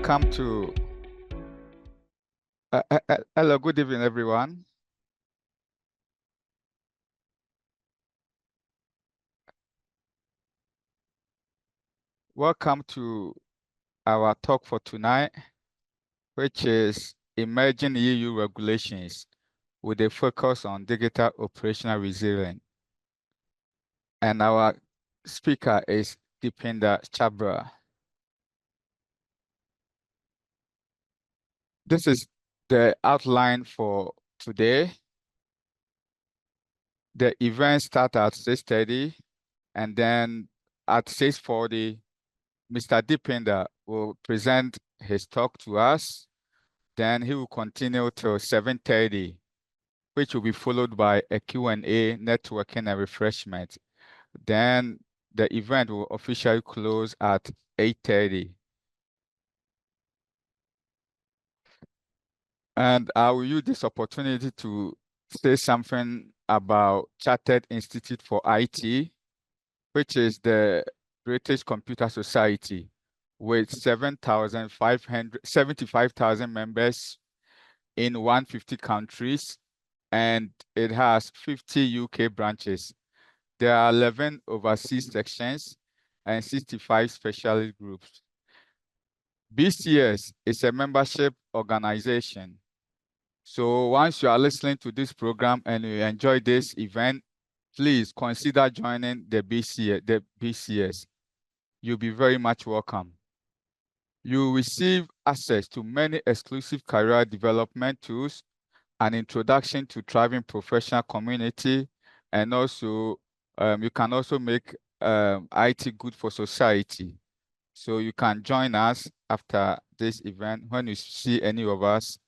Welcome to, hello, good evening, everyone. Welcome to our talk for tonight, which is Emerging EU Regulations with a focus on digital operational resilience. And our speaker is Deepinder Chabra. This is the outline for today. The event starts at 6:30, and then at 6:40, Mr. Deepinder will present his talk to us. Then he will continue till 7:30, which will be followed by a Q&A, networking, and refreshment. Then the event will officially close at 8:30. And I will use this opportunity to say something about Chartered Institute for IT, which is the British Computer Society with 75,000 members in 150 countries, and it has 50 UK branches. There are 11 overseas sections and 65 specialist groups. BCS is a membership organization. So once you are listening to this program and you enjoy this event, please consider joining the BCS. You'll be very much welcome. You will receive access to many exclusive career development tools, an introduction to thriving professional community, and also you can also make IT good for society. So you can join us after this event when you see any of us.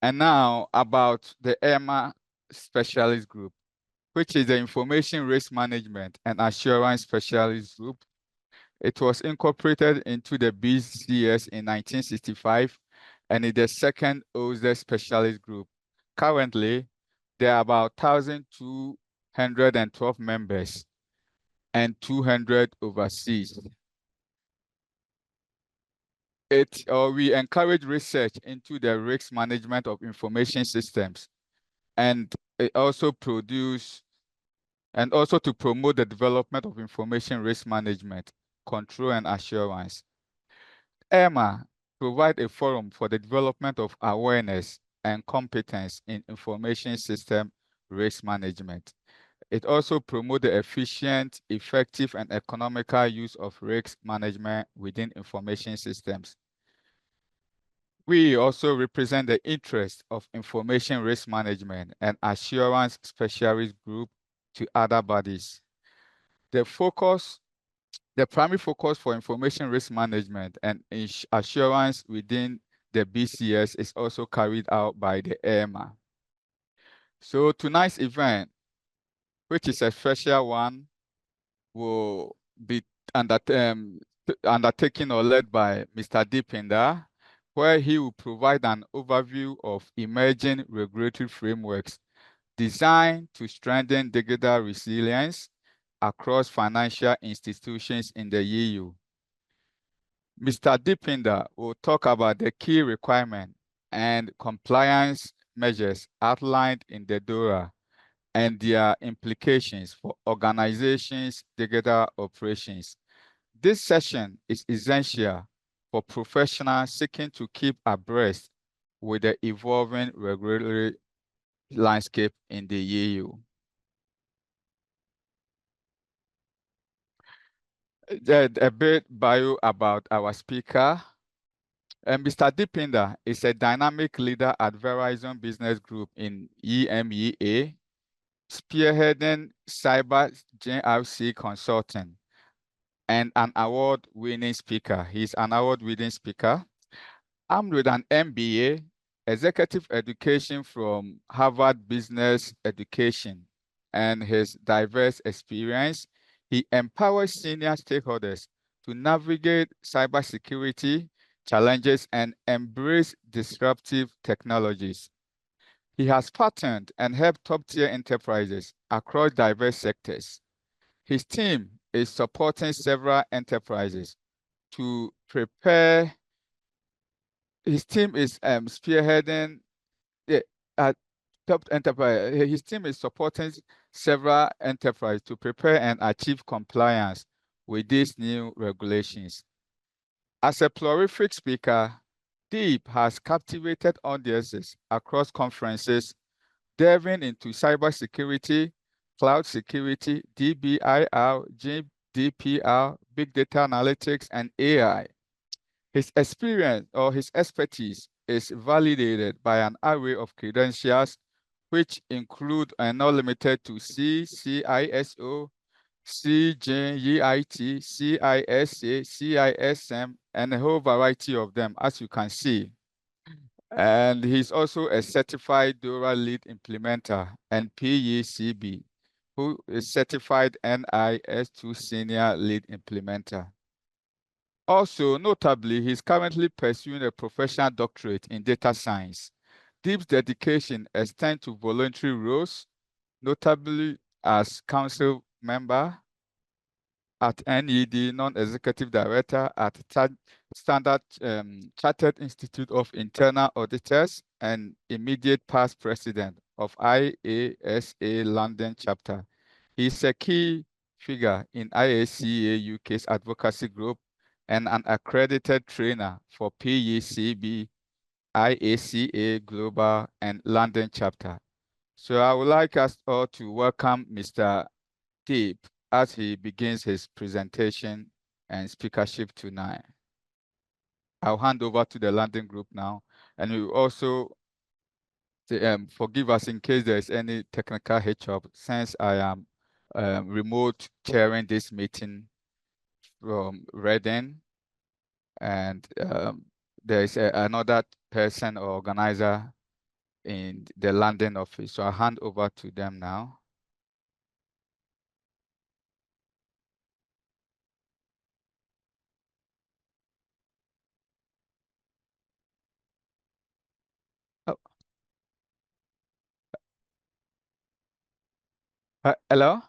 And now about the IRMA Specialist Group, which is the Information Risk Management and Assurance Specialist Group. It was incorporated into the BCS in 1965 and is the second oldest specialist group. Currently, there are about 1,212 members and 200 overseas. We encourage research into the risk management of information systems, and it also to promote the development of information risk management, control, and assurance. IRMA provides a forum for the development of awareness and competence in information system risk management. It also promotes the efficient, effective, and economical use of risk management within information systems. We also represent the interest of information risk management and assurance specialist group to other bodies. The primary focus for information risk management and assurance within the BCS is also carried out by the IRMA. So tonight's event, which is a special one, will be undertaken or led by Mr. Deepinder, where he will provide an overview of emerging regulatory frameworks designed to strengthen digital resilience across financial institutions in the EU. Mr. Deepinder will talk about the key requirements and compliance measures outlined in the DORA and their implications for organizations' digital operations. This session is essential for professionals seeking to keep abreast with the evolving regulatory landscape in the EU. A bit bio about our speaker. Mr. Deepinder is a dynamic leader at Verizon Business Group in EMEA, spearheading cyber GRC consulting, and an award-winning speaker. He's an award-winning speaker. Armed with an MBA, executive education from Harvard Business Education, and his diverse experience, he empowers senior stakeholders to navigate cybersecurity challenges and embrace disruptive technologies. He has partnered and helped top-tier enterprises across diverse sectors, His team is supporting several enterprises to prepare. His team is spearheading the top enterprise. His team is supporting several enterprises to prepare and achieve compliance with these new regulations. As a prolific speaker, Deep has captivated audiences across conferences, delving into cybersecurity, cloud security, DBIR, GDPR, big data analytics, and AI. His experience or his expertise is validated by an array of credentials, which include and not limited to CISO, CJEIT, CISA, CISM, and a whole variety of them, as you can see. And he's also a certified DORA lead implementer and PECB, who is certified NIS2 senior lead implementer. Also, notably, he's currently pursuing a professional doctorate in data science. Deep's dedication extends to voluntary roles, notably as council member at NED, non-executive director at Standard Chartered Institute of Internal Auditors, and immediate past president of IASA London chapter. He's a key figure in IACA UK's advocacy group and an accredited trainer for PECB, IACA Global, and London chapter. So I would like us all to welcome Mr. Deep as he begins his presentation and speakership tonight. I'll hand over to the London group now, and we will also forgive us in case there's any technical hitch-up, since I am remote chairing this meeting from Reading, and there's another person or organizer in the London office. So I'll hand over to them now. Oh. Hello?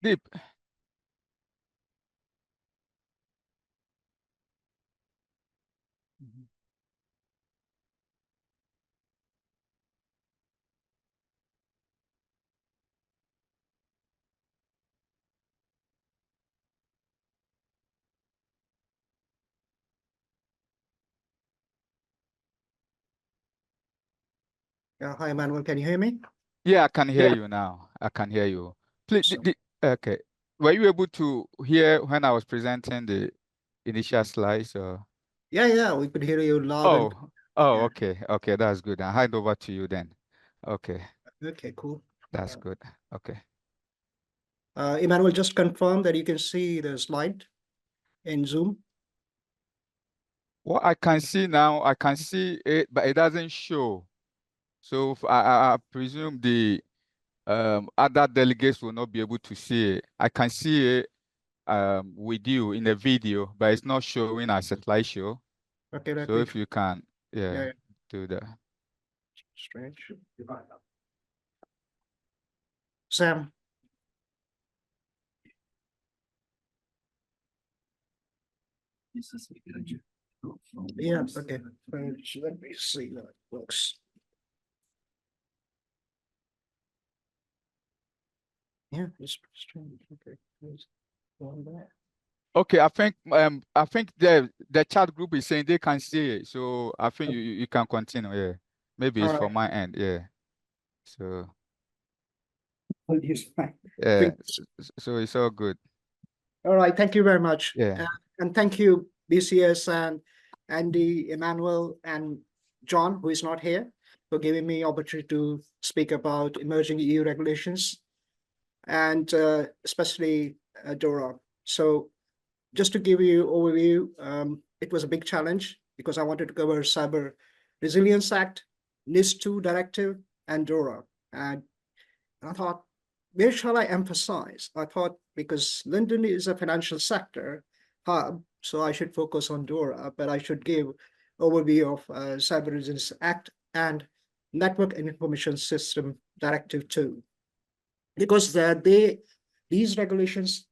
Deep. Hi, Emmanuel. Can you hear me? Yeah, I can hear you now. I can hear you. Please, okay. Were you able to hear when I was presenting the initial slides? Or? Yeah, we could hear you loud. Oh, okay. Okay, that's good. I'll hand over to you then. Okay. Okay, cool. That's good. Okay. Emmanuel, just confirm that you can see the slide in Zoom. What I can see now, I can see it, but it doesn't show. So I presume the other delegates will not be able to see it. I can see it with you in the video, but it's not showing as a slideshow. Okay, so if you can, yeah. do that. Strange. Sam. Yeah, okay. Let me see how it works. Yeah, it's strange. Okay. Okay, I think the chat group is saying they can see it, so I think you can continue. Yeah, maybe it's from my end. Yeah, so yeah, so it's all good. All right, thank you very much. Yeah, and thank you, BCS and Andy, Emmanuel, and John, who is not here, for giving me opportunity to speak about emerging EU regulations, and especially DORA. So just to give you overview, it was a big challenge because I wanted to cover Cyber Resilience Act, NIS2 Directive, and DORA. And And I thought, where shall I emphasize? I thought because London is a financial sector hub, so I should focus on DORA, but I should give overview of Cyber Resilience Act and Network and Information System Directive 2. Because these regulations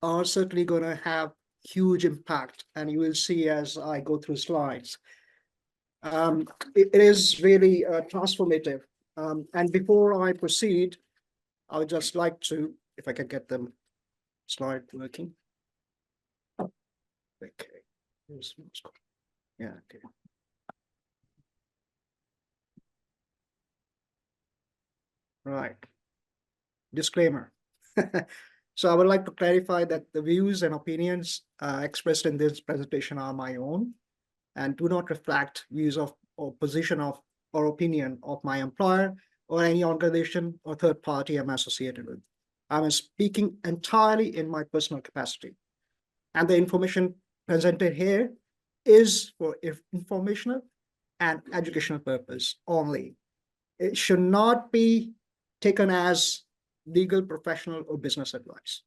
are certainly going to have huge impact, and you will see as I go through slides. It is really transformative. And before I proceed, I would just like to, if I can get them slide working. Okay. Yeah, okay. Right. Disclaimer. So I would like to clarify that the views and opinions expressed in this presentation are my own and do not reflect views of or position of or opinion of my employer or any organization or third party I'm associated with. I'm speaking entirely in my personal capacity. And the information presented here is for informational and educational purpose only. It should not be taken as legal, professional, or business advice,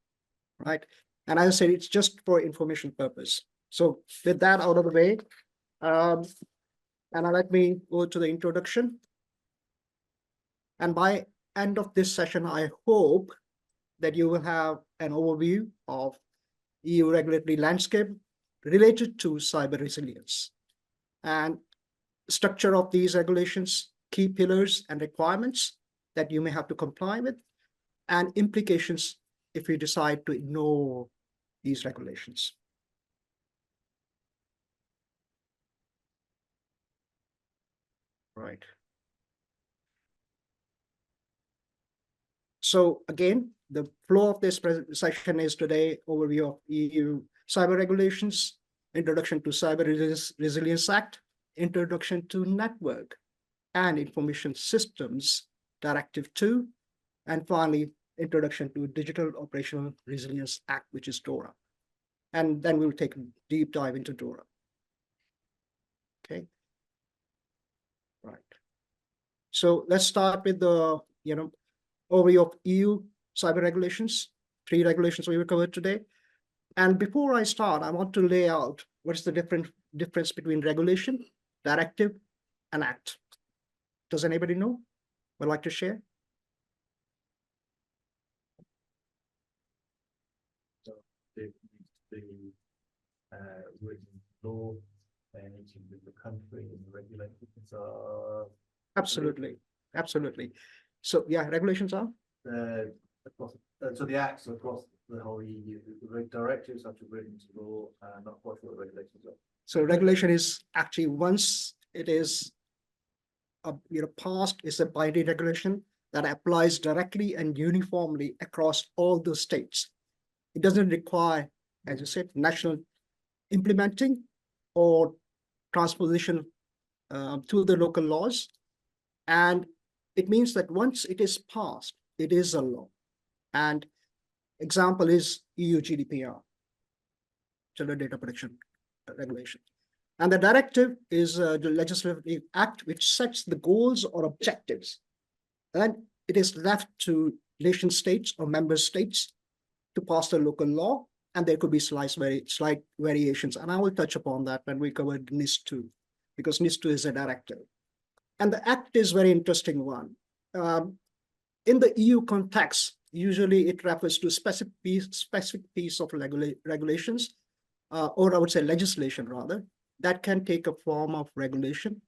right? And as I said, it's just for information purpose. So with that out of the way, and let me go to the introduction. And by end of this session, I hope that you will have an overview of EU regulatory landscape related to cyber resilience and structure of these regulations, key pillars and requirements that you may have to comply with, and implications if you decide to ignore these regulations. Right. So again, the flow of this session is today overview of EU cyber regulations, introduction to Cyber Resilience Act, introduction to Network and Information Systems Directive 2, and finally, introduction to Digital Operational Resilience Act, which is DORA. And then we'll take a deep dive into DORA. Okay. Right. So let's start with the, overview of EU cyber regulations, 3 regulations we will cover today. And before I start, I want to lay out what's the difference between regulation, directive, and act. Does anybody know? Would like to share? So there needs to be written law, they need to be the country and the regulations are Absolutely, absolutely. So yeah, regulations are? across, so the acts across the whole EU, the directives have to be written to law, not quite sure what the regulations are. So regulation is actually once it is passed, is a binding regulation that applies directly and uniformly across all the states. It doesn't require, as you said, national implementing or transposition to the local laws. And it means that once it is passed, it is a law. And example is EU GDPR, General Data Protection Regulation. And the directive is the legislative act which sets the goals or objectives. And it is left to nation states or member states to pass the local law, and there could be slight variations. And I will touch upon that when we cover NIS2, because NIS2 is a directive. And the act is very interesting one. In the EU context, usually it refers to specific piece of regulations, or I would say legislation rather, that can take a form of regulation,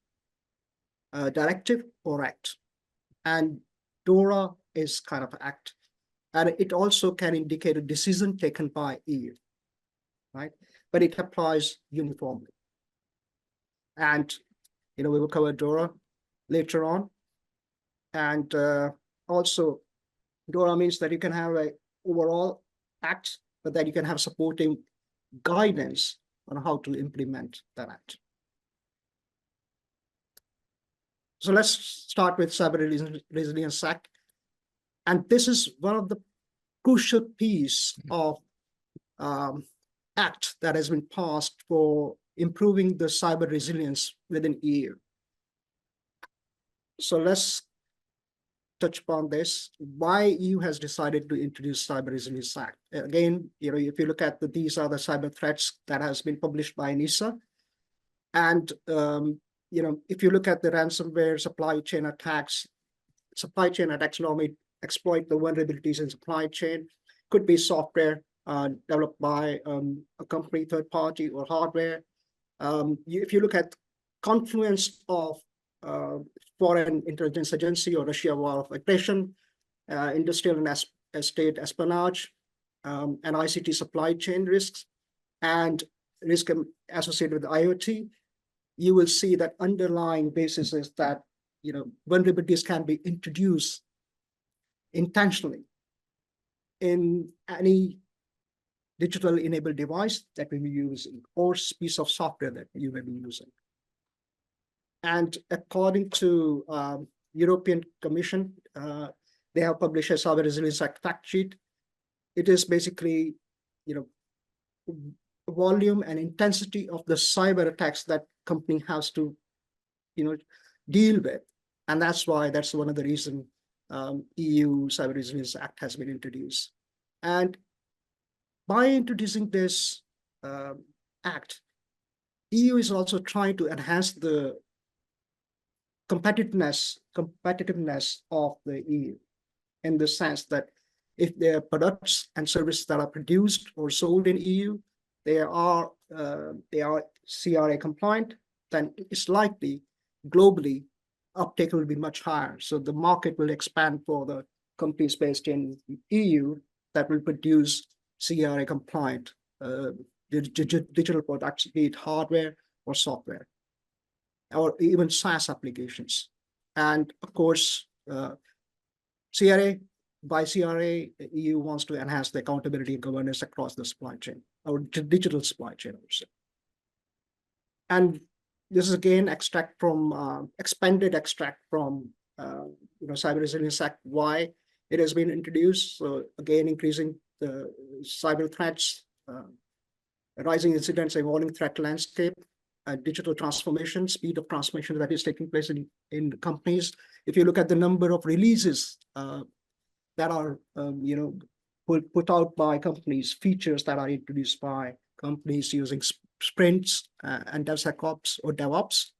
directive, or act. And DORA is kind of act. And it also can indicate a decision taken by EU, right? But it applies uniformly. And, we will cover DORA later on. And also, DORA means that you can have an overall act, but that you can have supporting guidance on how to implement that act. So let's start with Cyber Resilience Act. And this is one of the crucial piece of act that has been passed for improving the cyber resilience within EU. So let's touch upon this, why EU has decided to introduce Cyber Resilience Act. Again, if you look at these are the cyber threats that has been published by NISA. And, if you look at the ransomware supply chain attacks normally exploit the vulnerabilities in supply chain. Could be software developed by a company, third party, or hardware. If you look at confluence of foreign intelligence agency or Russia war of aggression, industrial and state espionage, and ICT supply chain risks, and risk associated with IoT, you will see that underlying basis is that vulnerabilities can be introduced intentionally in any digital enabled device that we be using or piece of software that you may be using. And according to European Commission, they have published a Cyber Resilience Act fact sheet. It is basically, volume and intensity of the cyber attacks that company has to, deal with. And that's one of the reasons EU Cyber Resilience Act has been introduced. And by introducing this act, EU is also trying to enhance the competitiveness of the EU, in the sense that if there are products and services that are produced or sold in EU, they are CRA compliant, then it's likely globally uptake will be much higher. So the market will expand for the companies based in EU that will produce CRA compliant digital products, be it hardware or software, or even SaaS applications. And of course, by CRA, EU wants to enhance the accountability and governance across the supply chain, or digital supply chain, I would say. And this is again expanded extract from Cyber Resilience Act, why it has been introduced. So again, increasing the cyber threats, rising incidents, evolving threat landscape, digital transformation, speed of transformation that is taking place in companies. If you look at the number of releases that are put out by companies, features that are introduced by companies using sprints and DevSecOps or DevOps,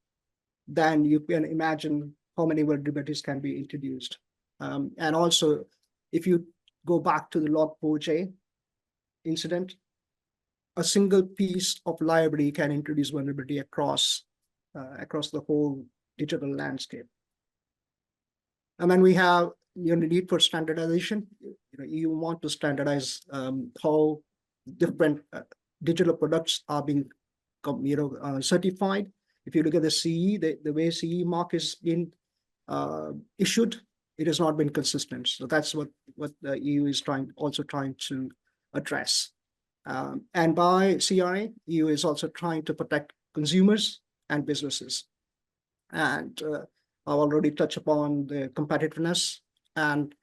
then you can imagine how many vulnerabilities can be introduced. And also, if you go back to the Log4j incident, a single piece of library can introduce vulnerability across the whole digital landscape. And then we have the need for standardization. You want to standardize how different digital products are being certified. If you look at the CE, the way CE mark is being issued, it has not been consistent. So that's what the EU is also trying to address. And by CRA, EU is also trying to protect consumers and businesses. And I've already touched upon the competitiveness. And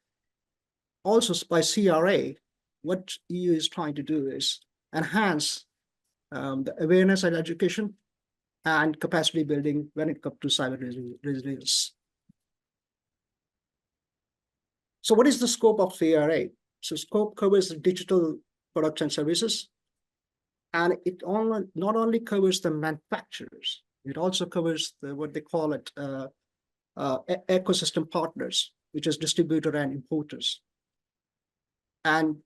also by CRA, what EU is trying to do is enhance the awareness and education and capacity building when it comes to cyber resilience. So what is the scope of CRA? So scope covers the digital products and services, and it not only covers the manufacturers, it also covers what they call it ecosystem partners, which is distributor and importers. And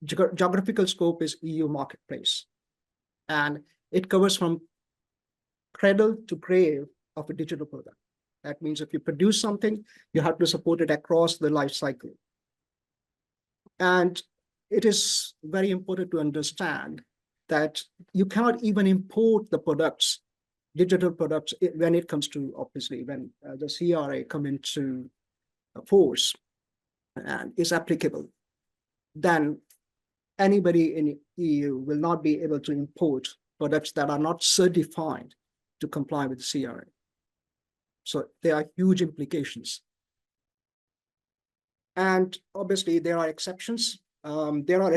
geographical scope is EU marketplace, and it covers from cradle to grave of a digital product. That means if you produce something, you have to support it across the life cycle. And it is very important to understand that you cannot even import the products, digital products, when it comes to, obviously, when the CRA come into force and is applicable, then anybody in EU will not be able to import products that are not certified to comply with the CRA. So there are huge implications. And obviously there are exceptions. There are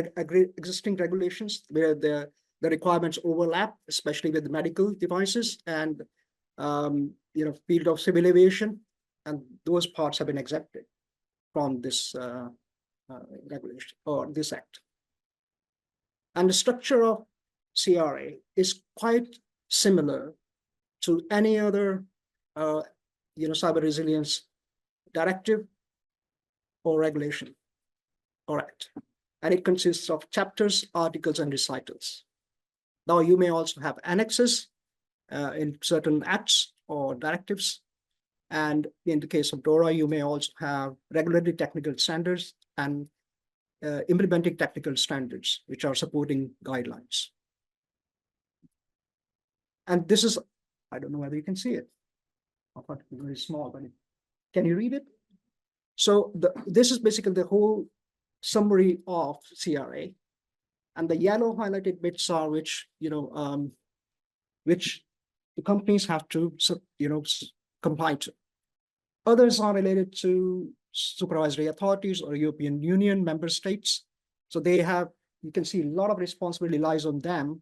existing regulations where the requirements overlap, especially with the medical devices and field of civil aviation, and those parts have been accepted. from this regulation or this act. And the structure of CRA is quite similar to any other cyber resilience directive or regulation or act. And it consists of chapters, articles, and recitals. Now, you may also have annexes in certain acts or directives. And in the case of DORA, you may also have regulatory technical standards and implementing technical standards, which are supporting guidelines. And this is, I don't know whether you can see it. It's very small, but can you read it? So this is basically the whole summary of CRA. And the yellow highlighted bits are which the companies have to comply to. Others are related to supervisory authorities or European Union member states. So they have, you can see a lot of responsibility lies on them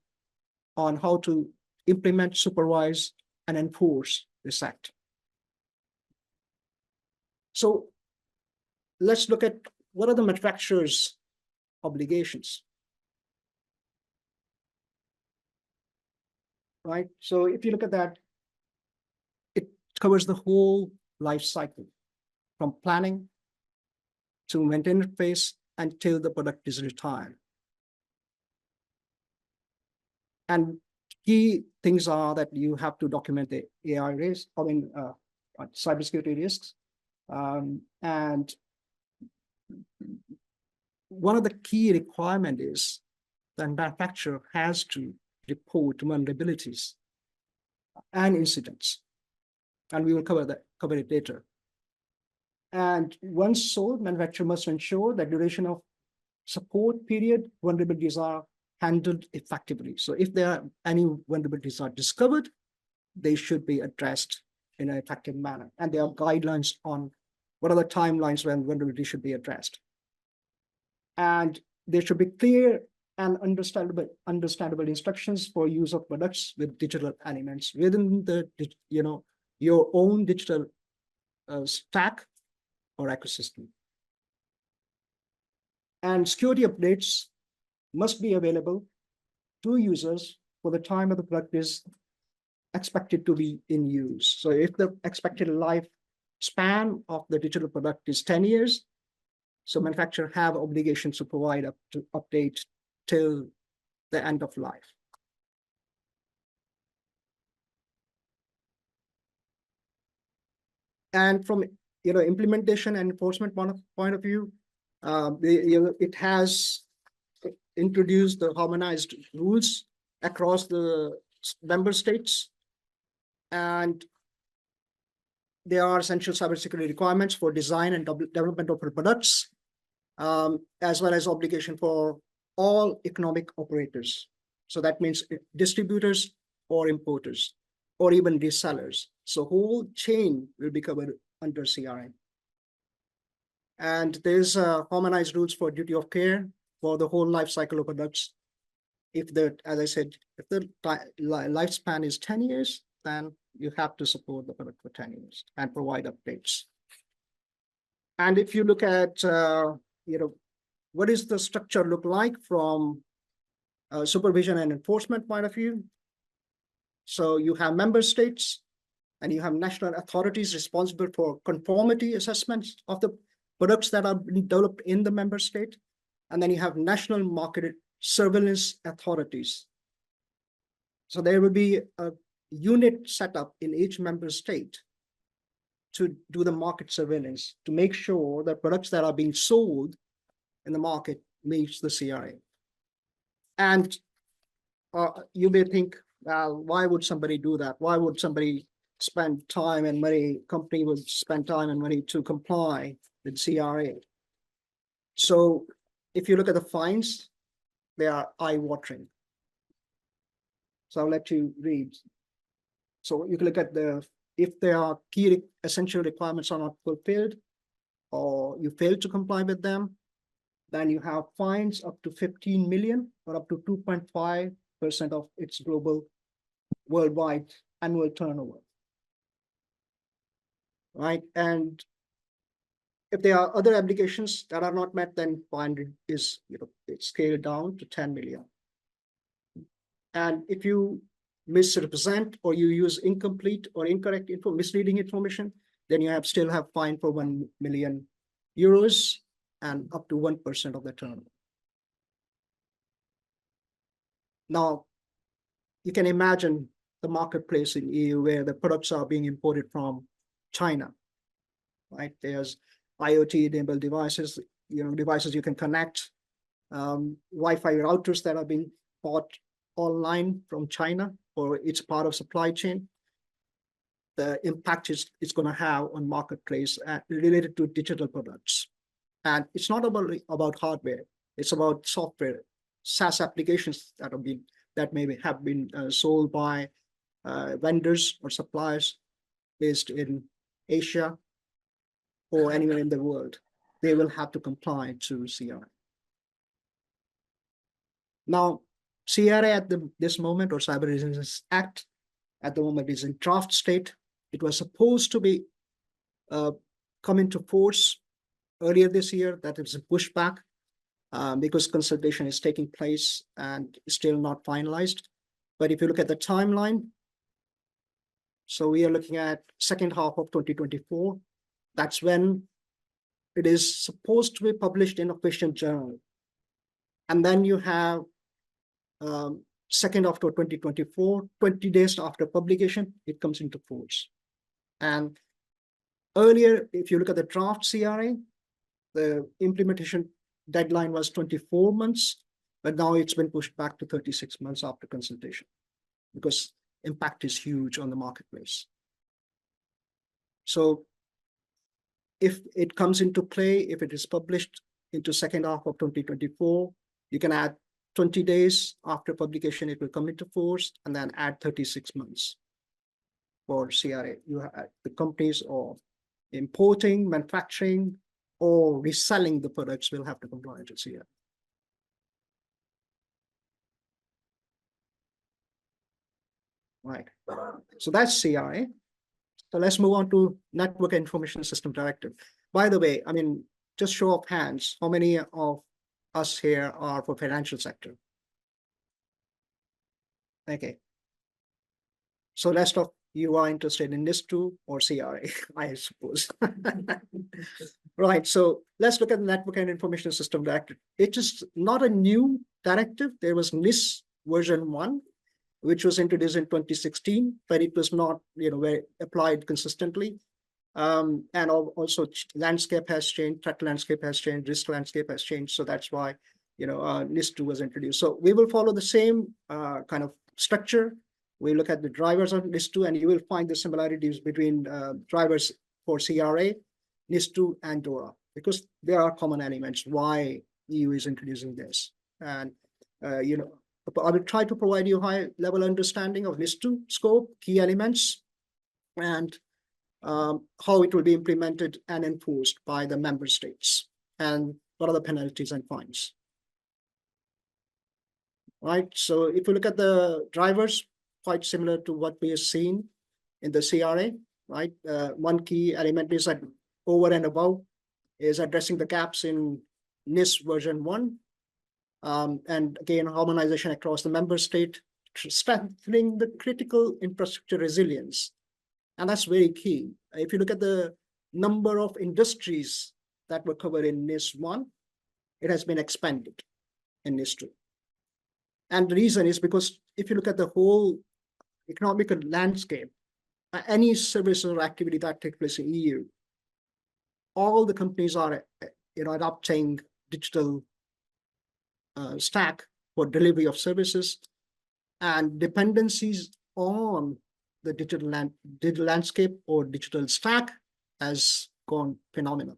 on how to implement, supervise, and enforce this act. So let's look at what are the manufacturer's obligations. Right. So if you look at that, it covers the whole life cycle from planning to maintenance phase until the product is retired. And key things are that you have to document the AI risk, cybersecurity risks. And one of the key requirements is the manufacturer has to report vulnerabilities and incidents. And we will cover it later. And once sold, manufacturer must ensure that duration of support period vulnerabilities are handled effectively. So if there are any vulnerabilities are discovered, they should be addressed in an effective manner. And there are guidelines on what are the timelines when vulnerability should be addressed. And there should be clear and understandable instructions for use of products with digital elements within the your own digital stack or ecosystem. And security updates must be available to users for the time of the product is expected to be in use. So if the expected lifespan of the digital product is 10 years, so manufacturers have obligations to provide up to update till the end of life. And from implementation and enforcement point of view, it has introduced the harmonized rules across the member states, and there are essential cybersecurity requirements for design and development of products, as well as obligation for all economic operators. So that means distributors or importers or even resellers. So whole chain will be covered under CRA. And there's harmonized rules for duty of care for the whole life cycle of products. As I said, if the lifespan is 10 years, then you have to support the product for 10 years and provide updates. And if you look at, what is the structure look like from supervision and enforcement point of view? So you have member states and you have national authorities responsible for conformity assessments of the products that are being developed in the member state. And then you have national market surveillance authorities. So there will be a unit set up in each member state to do the market surveillance to make sure that products that are being sold in the market meets the CRA. And you may think, well, why would somebody do that? Why would somebody spend time and money, company would spend time and money to comply with CRA? So if you look at the fines, they are eye-watering. So I'll let you read. So you can look at if there are key essential requirements are not fulfilled or you fail to comply with them, then you have fines up to 15 million or up to 2.5% of its global worldwide annual turnover. Right. And If there are other obligations that are not met, then 500 is, it's scaled down to 10 million. And if you misrepresent or you use incomplete or incorrect misleading information, then you still have fine for 1 million euros and up to 1% of the turnover. Now, you can imagine the marketplace in EU where the products are being imported from China, right? There's IoT-enabled devices, devices you can connect, Wi-Fi routers that are being bought online from China, or it's part of supply chain. The impact it's going to have on marketplace related to digital products. And it's not about hardware, it's about software, SaaS applications that maybe have been sold by vendors or suppliers based in Asia or anywhere in the world. They will have to comply to CRA. Now, CRA at this moment, or Cyber Resilience Act, at the moment is in draft state. It was supposed to be come into force earlier this year. That is a pushback because consultation is taking place and still not finalized. But if you look at the timeline, so we are looking at second half of 2024. That's when it is supposed to be published in official journal. And then you have second after 2024, 20 days after publication, it comes into force. And earlier, if you look at the draft CRA, the implementation deadline was 24 months, but now it's been pushed back to 36 months after consultation because impact is huge on the marketplace. So if it comes into play, if it is published into second half of 2024, you can add 20 days after publication, it will come into force, and then add 36 months for CRA. You have the companies or importing, manufacturing, or reselling the products will have to comply to CRA. Right. So that's CRA. So let's move on to Network Information System Directive. By the way, I mean, just show of hands, how many of us here are for financial sector? Okay. So rest of you are interested in NIS2 or CRA, I suppose. Right, so let's look at the Network and Information System Directive. It is not a new directive. There was NIS version 1, which was introduced in 2016, but it was not, very applied consistently. And also landscape has changed, threat landscape has changed, risk landscape has changed. So that's why, NIS2 was introduced. So we will follow the same kind of structure. We look at the drivers of NIS2, and you will find the similarities between drivers for CRA, NIS2, and DORA, because there are common elements why EU is introducing this. And, I will try to provide you high-level understanding of NIS2 scope, key elements, and how it will be implemented and enforced by the member states, and what are the penalties and fines. Right, so if you look at the drivers, quite similar to what we have seen in the CRA, right? One key element is that over and above is addressing the gaps in NIS version 1. And again, harmonization across the member state, strengthening the critical infrastructure resilience. And that's very key. If you look at the number of industries that were covered in NIS 1, it has been expanded in NIS 2. And the reason is because if you look at the whole economic landscape, any service or activity that takes place in EU, all the companies are adopting digital stack for delivery of services, and dependencies on the digital landscape or digital stack has gone phenomenal.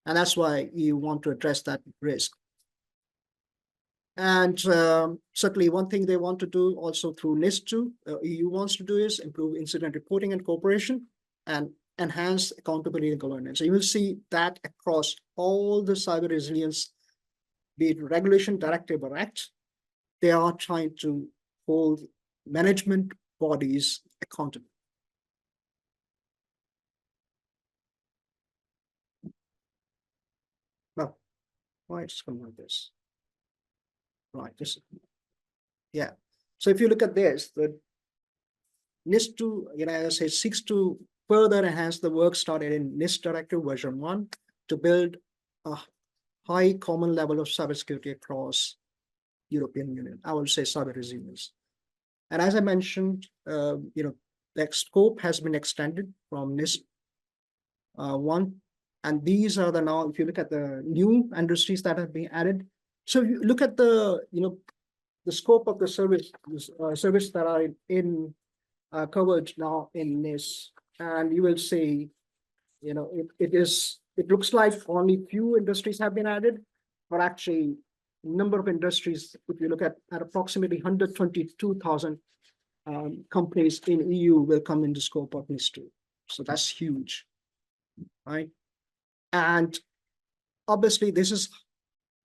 And that's why you want to address that risk. And certainly one thing they want to do also through NIS2, EU wants to do is improve incident reporting and cooperation and enhance accountability and governance. So you will see that across all the cyber resilience, be it regulation, directive, or act, they are trying to hold management bodies accountable. Right, it's come like this. Right, just, yeah. So if you look at this, the NIST 2, as I say, seeks to further enhance the work started in NIST Directive version 1 to build a high common level of cybersecurity across European Union. I would say cyber resilience. And as I mentioned, the scope has been extended from NIST 1. And these are the now, if you look at the new industries that have been added. So if you look at the, the scope of the service that are in covered now in NIST, and you will see, it looks like only few industries have been added, but actually number of industries, if you look at approximately 122,000 companies in EU will come into scope of NIST 2. So that's huge, right? And obviously this is,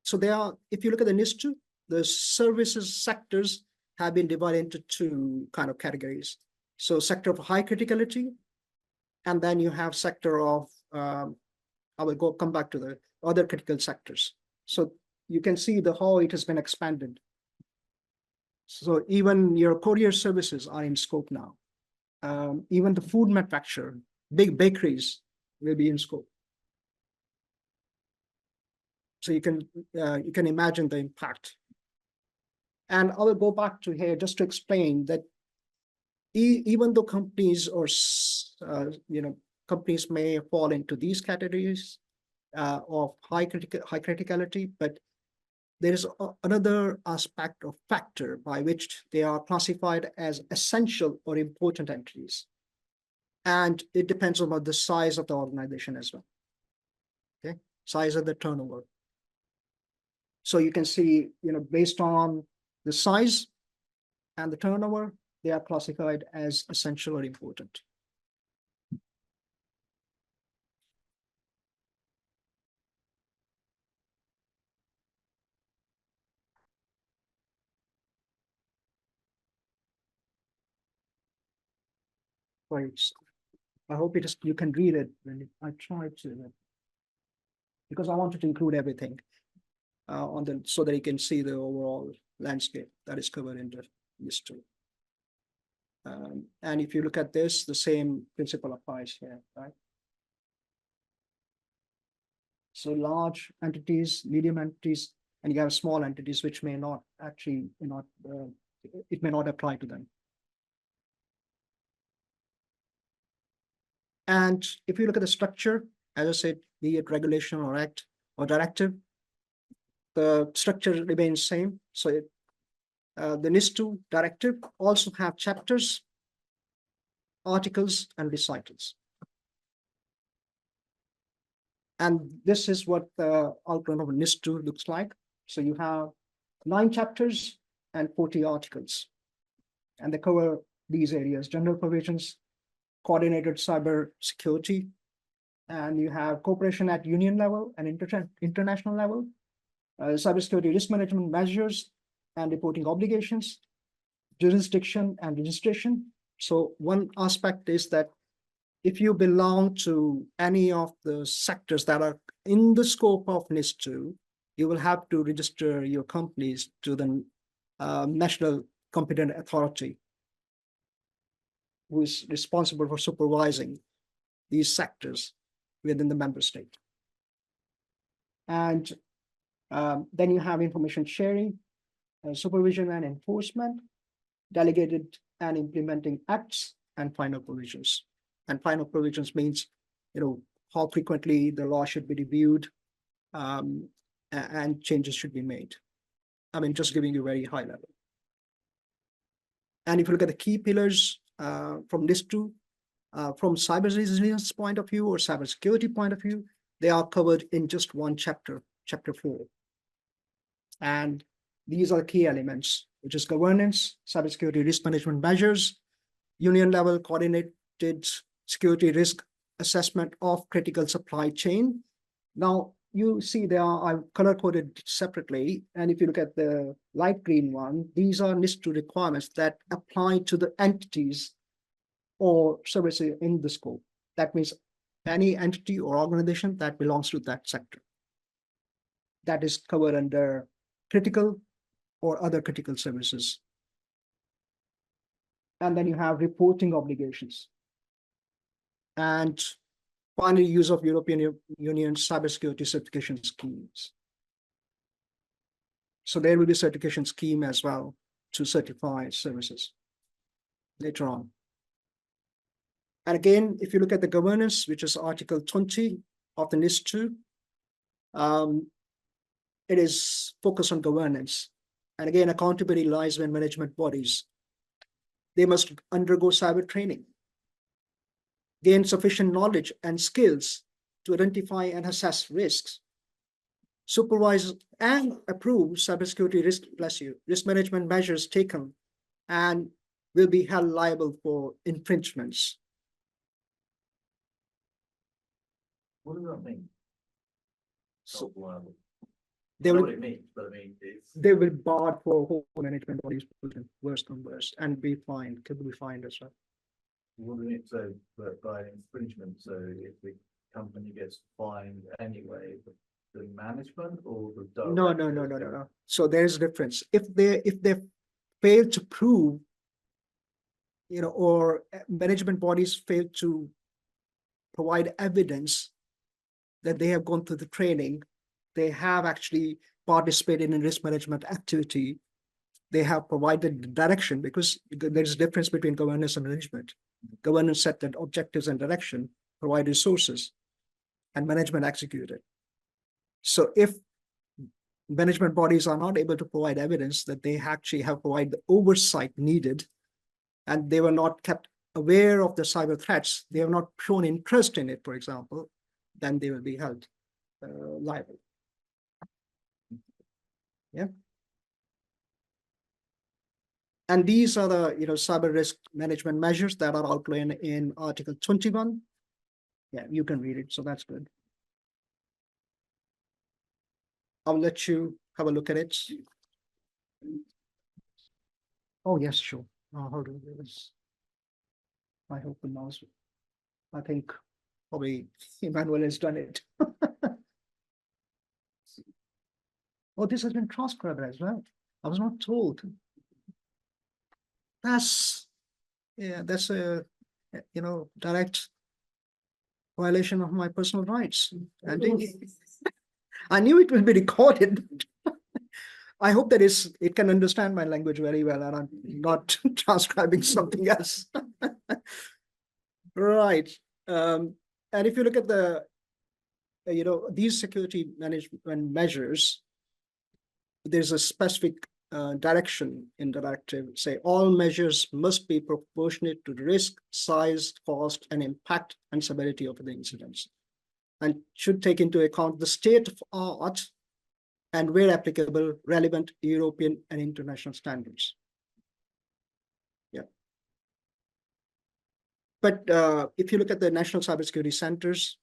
so there are, if you look at the NIST 2, the services sectors have been divided into two kind of categories. So sector of high criticality, and then you have sector of, I will come back to the other critical sectors. So you can see how it has been expanded. So even your courier services are in scope now. Even the food manufacturer, big bakeries will be in scope. So you can imagine the impact. And I will go back to here just to explain that even though companies or companies may fall into these categories of high criticality, but there is another aspect or factor by which they are classified as essential or important entities. And it depends on the size of the organization as well. Okay, size of the turnover. So you can see, based on the size and the turnover, they are classified as essential or important. Right. I hope you can read it when I try to, because I wanted to include everything so that you can see the overall landscape that is covered in the NIST 2. And if you look at this, the same principle applies here, right? So large entities, medium entities, and you have small entities which may not actually, it may not apply to them. And if you look at the structure, as I said, be it regulation or act or directive, the structure remains same. So the NIST 2 directive also have chapters, articles, and recitals. And this is what the outline of NIST 2 looks like. So you have 9 chapters and 40 articles, and they cover these areas: general provisions, coordinated cyber security, and you have cooperation at union level and international level, cybersecurity risk management measures and reporting obligations, jurisdiction and registration. So one aspect is that if you belong to any of the sectors that are in the scope of NIST 2, you will have to register your companies to the national competent authority who is responsible for supervising these sectors within the member state. And then you have information sharing, supervision and enforcement, delegated and implementing acts, and final provisions. And final provisions means, how frequently the law should be reviewed and changes should be made. I mean, just giving you very high level. And if you look at the key pillars from NIST 2, from cyber resilience point of view or cybersecurity point of view, they are covered in just one chapter, chapter 4. And these are the key elements, which is governance, cybersecurity risk management measures, union level coordinated security risk assessment of critical supply chain. Now, you see they are color coded separately. And if you look at the light green one, these are NIST 2 requirements that apply to the entities or services in the scope. That means any entity or organization that belongs to that sector. that is covered under critical or other critical services. And then you have reporting obligations. And finally, use of European Union cybersecurity certification schemes. So there will be a certification scheme as well to certify services later on. And again, if you look at the governance, which is Article 20 of the NIS2, it is focused on governance. And again, accountability lies with management bodies. They must undergo cyber training, gain sufficient knowledge and skills to identify and assess risks, supervise and approve cybersecurity risk management measures taken, and will be held liable for infringements. What does that mean? So Liable. they I know will what it means, but I mean, it's they will bar for whole management bodies worse and worse, and be fined, could be fined as well. what do it so but by infringement. So if the company gets fined anyway, the management or the No. So there's a difference. If they fail to prove, or management bodies fail to provide evidence that they have gone through the training, they have actually participated in risk management activity, they have provided direction, because there's a difference between governance and management. Governance set the objectives and direction, provide resources, and management execute it. So if management bodies are not able to provide evidence that they actually have provided the oversight needed, and they were not kept aware of the cyber threats, they have not shown interest in it, for example, then they will be held liable. Yeah. And these are the cyber risk management measures that are outlined in Article 21. Yeah, you can read it, so that's good. I'll let you have a look at it. Oh, yes, sure. How do we do this? I hope the mouse. I think probably Emmanuel has done it. Oh, this has been transcribed as well. I was not told. That's a direct violation of my personal rights. I knew it will be recorded. I hope that it can understand my language very well, and I'm not transcribing something else. Right. And if you look at the, these security management measures, there's a specific direction in the directive. Say all measures must be proportionate to the risk, size, cost, and impact and severity of the incidents, and should take into account the state of art and, where applicable, relevant European and international standards. Yeah. But if you look at the national cybersecurity centers,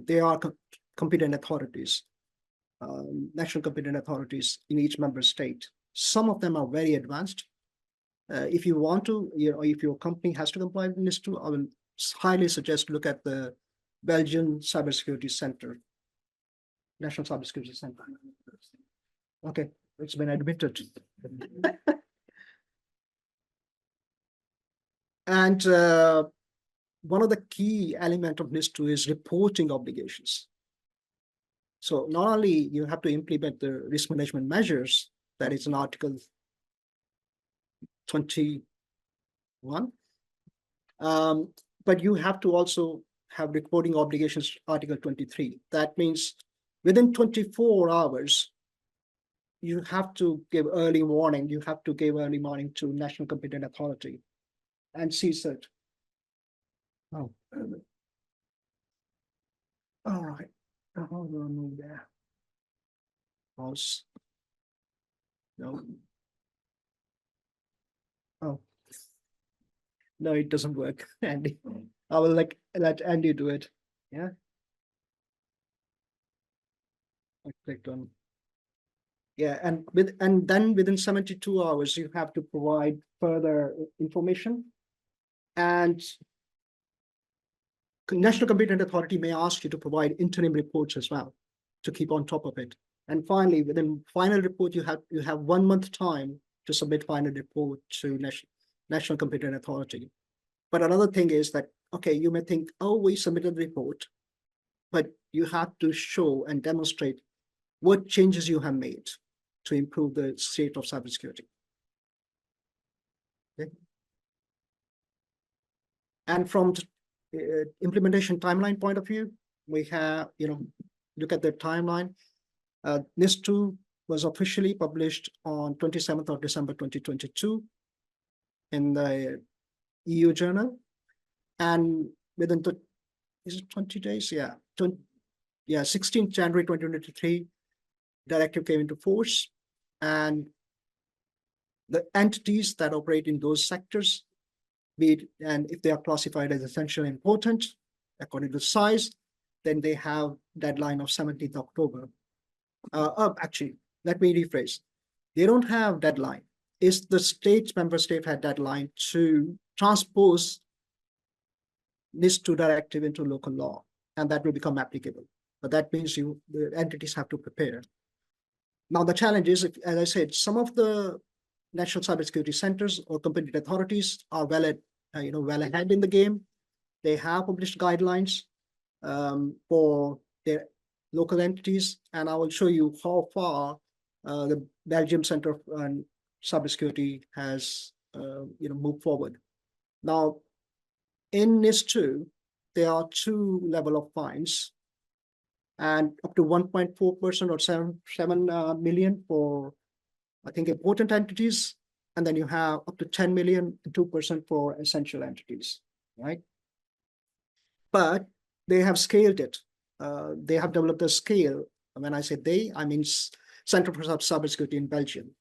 they are competent authorities, national competent authorities in each member state. Some of them are very advanced. If you want to, if your company has to comply with NIS2, I will highly suggest look at the Belgian Cybersecurity Center, National Cybersecurity Center. Okay, it's been admitted. And one of the key elements of NIS2 is reporting obligations. So not only you have to implement the risk management measures, that is in Article 21, but you have to also have reporting obligations, Article 23. That means within 24 hours, you have to give early warning. You have to give early warning to National Competent Authority and CSIRT. Oh. All right. How do I move there? Pause. No. Oh. No, it doesn't work, Andy. I will let Andy do it. Yeah. I clicked on. Yeah, and then within 72 hours, you have to provide further information. And National Competent Authority may ask you to provide interim reports as well to keep on top of it. And finally, within final report, you have 1 month time to submit final report to National Competent Authority. But another thing is that, okay, you may think, oh, we submitted the report, but you have to show and demonstrate what changes you have made to improve the state of cybersecurity. Okay. And from implementation timeline point of view, we have, look at the timeline. NIS2 was officially published on 27th of December 2022 in the EU journal, and within is it 20 days? Yeah, 16th January 2023, directive came into force, and the entities that operate in those sectors, and if they are classified as essentially important according to size, then they have deadline of 17th October. Actually, let me rephrase. They don't have deadline. It's the member state had deadline to transpose NIS2 directive into local law, and that will become applicable. But that means the entities have to prepare. Now, the challenge is, as I said, some of the national cybersecurity centers or competent authorities are well ahead in the game. They have published guidelines for their local entities, and I will show you how far the Belgium Center on Cybersecurity has moved forward. Now, in NIS2, there are 2 levels of fines, and up to 1.4% or 7 million for, I think, important entities, and then you have up to 10 million, 2% for essential entities, right? But they have scaled it. They have developed a scale. When I say they, I mean Center for Cybersecurity in Belgium.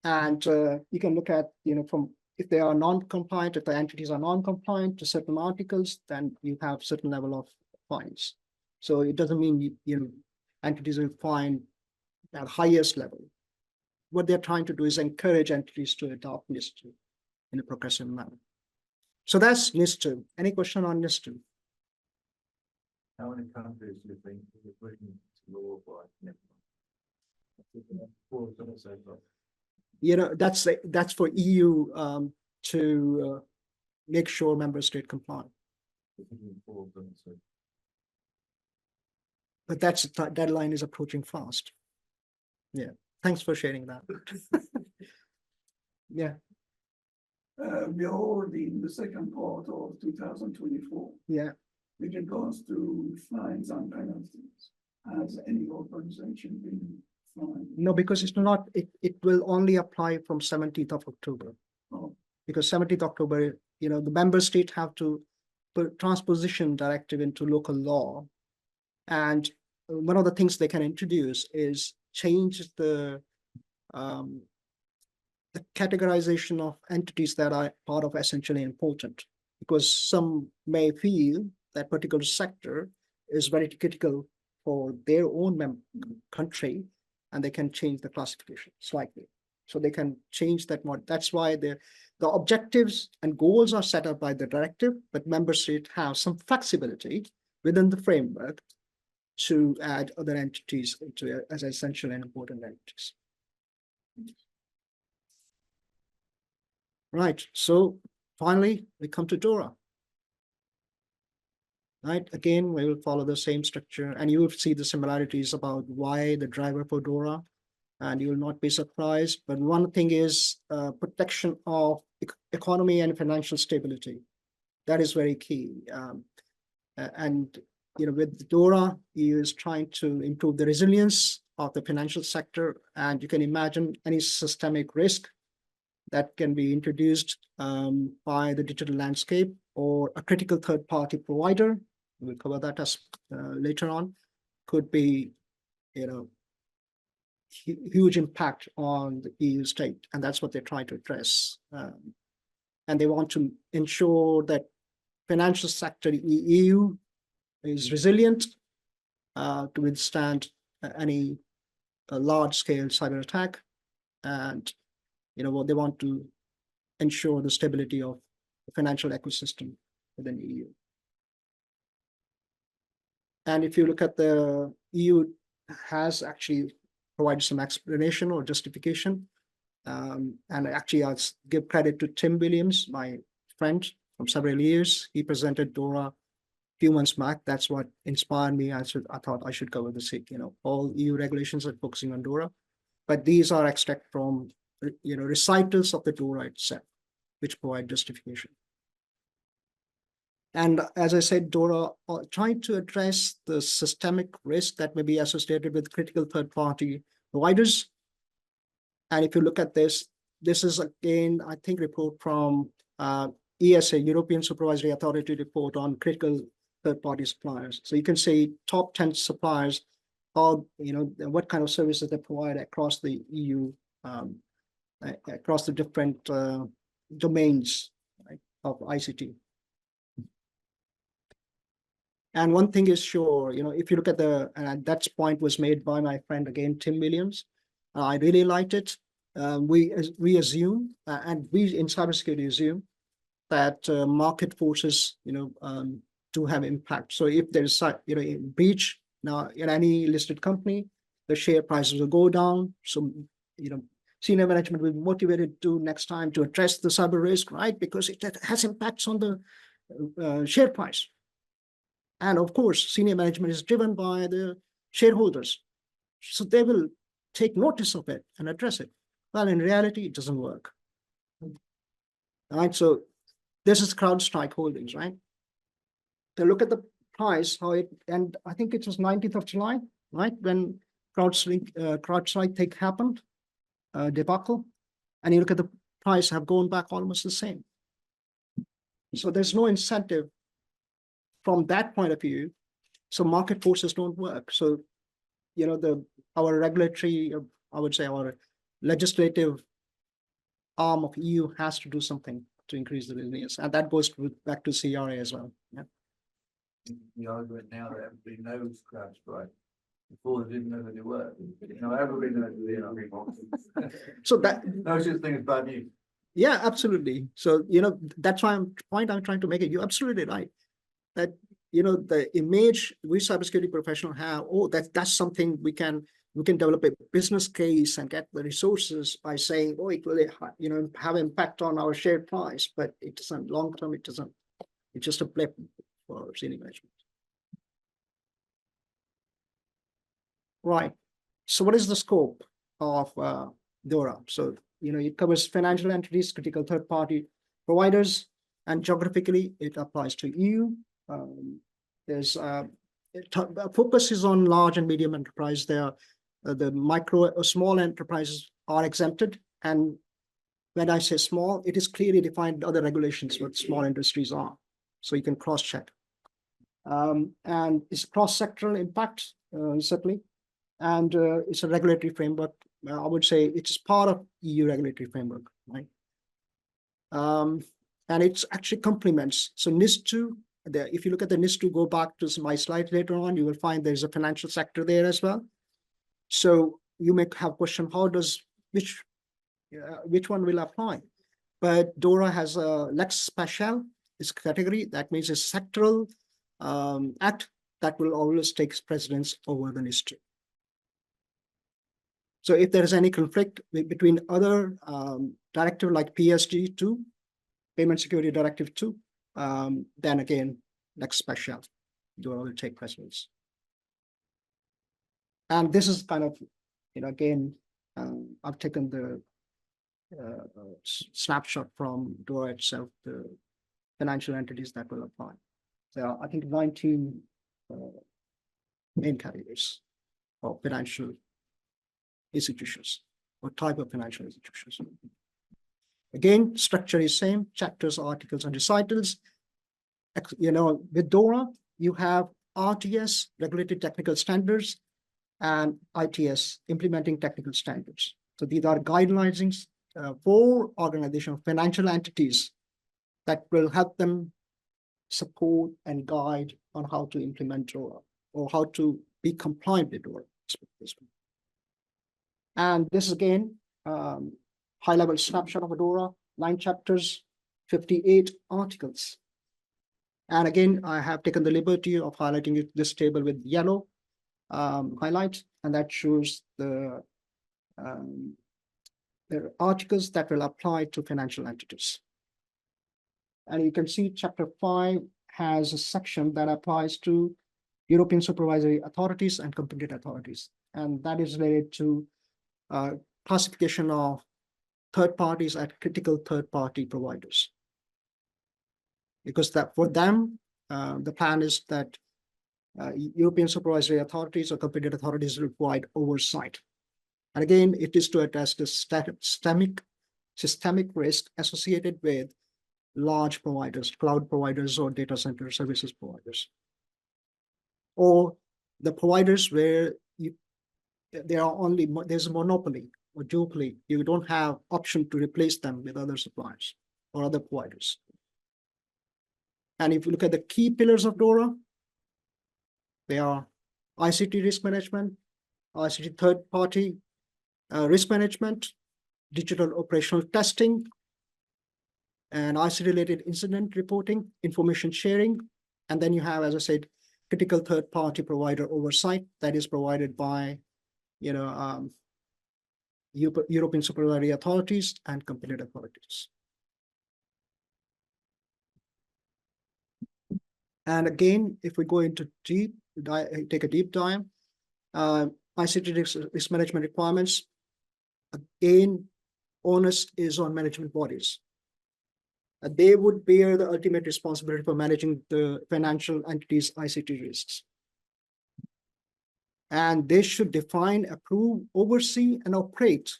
And you can look at, from if they are non-compliant, if the entities are non-compliant to certain articles, then you have certain level of fines. So it doesn't mean entities will fine at highest level. What they're trying to do is encourage entities to adopt NIS2 in a progressive manner. So that's NIS2. Any question on NIS2? How many countries do you think are bringing to law by next month? That's for EU to make sure member state comply. But that deadline is approaching fast. Yeah, thanks for sharing that. Yeah. We are already in the second quarter of 2024. Yeah. With regards to fines and penalties, has any organization been fined? No, because it's not. It will only apply from 17th of October. Oh. Because 17th October, the member state have to put transposition directive into local law, and one of the things they can introduce is change the categorization of entities that are part of essentially important, because some may feel that particular sector is very critical for their own country, and they can change the classification slightly. So they can change that more. That's why the objectives and goals are set up by the directive, but member states have some flexibility within the framework to add other entities into as essential and important entities. Right, so finally, we come to DORA. Right, again, we will follow the same structure, and you will see the similarities about why the driver for DORA, and you will not be surprised. But one thing is protection of economy and financial stability. That is very key. And with DORA, EU is trying to improve the resilience of the financial sector, and you can imagine any systemic risk that can be introduced by the digital landscape or a critical third-party provider. We'll cover that as later on. Could be, huge impact on the EU state, and that's what they're trying to address. And they want to ensure that financial sector EU is resilient to withstand any large-scale cyber attack, and what they want to ensure the stability of the financial ecosystem within the EU. And if you look at the EU has actually provided some explanation or justification. And actually, I'll give credit to Tim Williams, my friend from several years. He presented DORA a few months back. That's what inspired me. I thought I should cover this. All EU regulations are focusing on DORA, but these are extract from recitals of the DORA itself, which provide justification. And as I said, DORA trying to address the systemic risk that may be associated with critical third-party providers. And if you look at this is again, I think, report from ESA, European Supervisory Authority report on critical third-party suppliers. So you can say top 10 suppliers, what kind of services they provide across the EU, across the different domains, right, of ICT. And one thing is sure, if you look at and that point was made by my friend again, Tim Williams. I really liked it. We assume, and we in cybersecurity assume that market forces, do have impact. So if there's, a breach now in any listed company, the share prices will go down. So, senior management will be motivated to next time to address the cyber risk, right? Because it has impacts on the share price. And of course, senior management is driven by the shareholders. So they will take notice of it and address it. Well, in reality, it doesn't work. All right, so this is CrowdStrike Holdings, right? So look at the price, and I think it was 19th of July, right? When CrowdStrike thing happened, debacle, and you look at the price have gone back almost the same. So there's no incentive from that point of view. So market forces don't work. So, our regulatory, I would say our legislative arm of EU has to do something to increase the resilience. And that goes back to CRA as well. Yeah. The argument now that everybody knows CrowdStrike. Before they didn't know that they were. Now everybody knows they are. So that no such thing as bad news. Yeah, absolutely. So, that's why I'm trying to make it. You're absolutely right. That, the image we cybersecurity professionals have, that's something we can develop a business case and get the resources by saying, it will, have impact on our share price, but it doesn't long term. It doesn't. It's just a blip for senior management. Right. So what is the scope of DORA? So, it covers financial entities, critical third-party providers, and geographically it applies to EU. There's focus is on large and medium enterprise. There, the micro or small enterprises are exempted. And when I say small, it is clearly defined other regulations what small industries are. So you can cross-check. And it's cross-sectoral impact, certainly. And it's a regulatory framework. I would say it's part of EU regulatory framework, right? And it's actually complements. So NIS2, if you look at the NIS2, go back to my slide later on, you will find there's a financial sector there as well. So you may have a question, which one will apply? But DORA has a lex special, it's category. That means a sectoral act that will always take precedence over the NIS2. So if there is any conflict between other directive like PSD2, Payment Security Directive 2, then again, lex special, DORA will take precedence. And this is kind of, again, I've taken the snapshot from DORA itself, the financial entities that will apply. There are, I think, 19 main categories of financial institutions or type of financial institutions. Again, structure is same, chapters, articles, and recitals. With DORA, you have RTS, regulated technical standards, and ITS, implementing technical standards. So these are guidelines for organizational financial entities that will help them support and guide on how to implement DORA or how to be compliant with DORA. And this is again, high-level snapshot of DORA, 9 chapters, 58 articles. And again, I have taken the liberty of highlighting this table with yellow highlight. and that shows the articles that will apply to financial entities. And you can see Chapter 5 has a section that applies to European supervisory authorities and competent authorities, and that is related to classification of third parties at critical third party providers. Because that for them, the plan is that European supervisory authorities or competent authorities will provide oversight. And again, it is to address the systemic risk associated with large providers, cloud providers, or data center services providers, or the providers where there's a monopoly or duopoly. You don't have option to replace them with other suppliers or other providers. And if you look at the key pillars of DORA, they are ICT risk management, ICT third party risk management, digital operational testing, and ICT related incident reporting, information sharing. And then you have, as I said, critical third party provider oversight that is provided by, European supervisory authorities and competent authorities. And again, if we go into take a deep dive, ICT risk management requirements, again, onus is on management bodies. They would bear the ultimate responsibility for managing the financial entities' ICT risks. And they should define, approve, oversee, and operate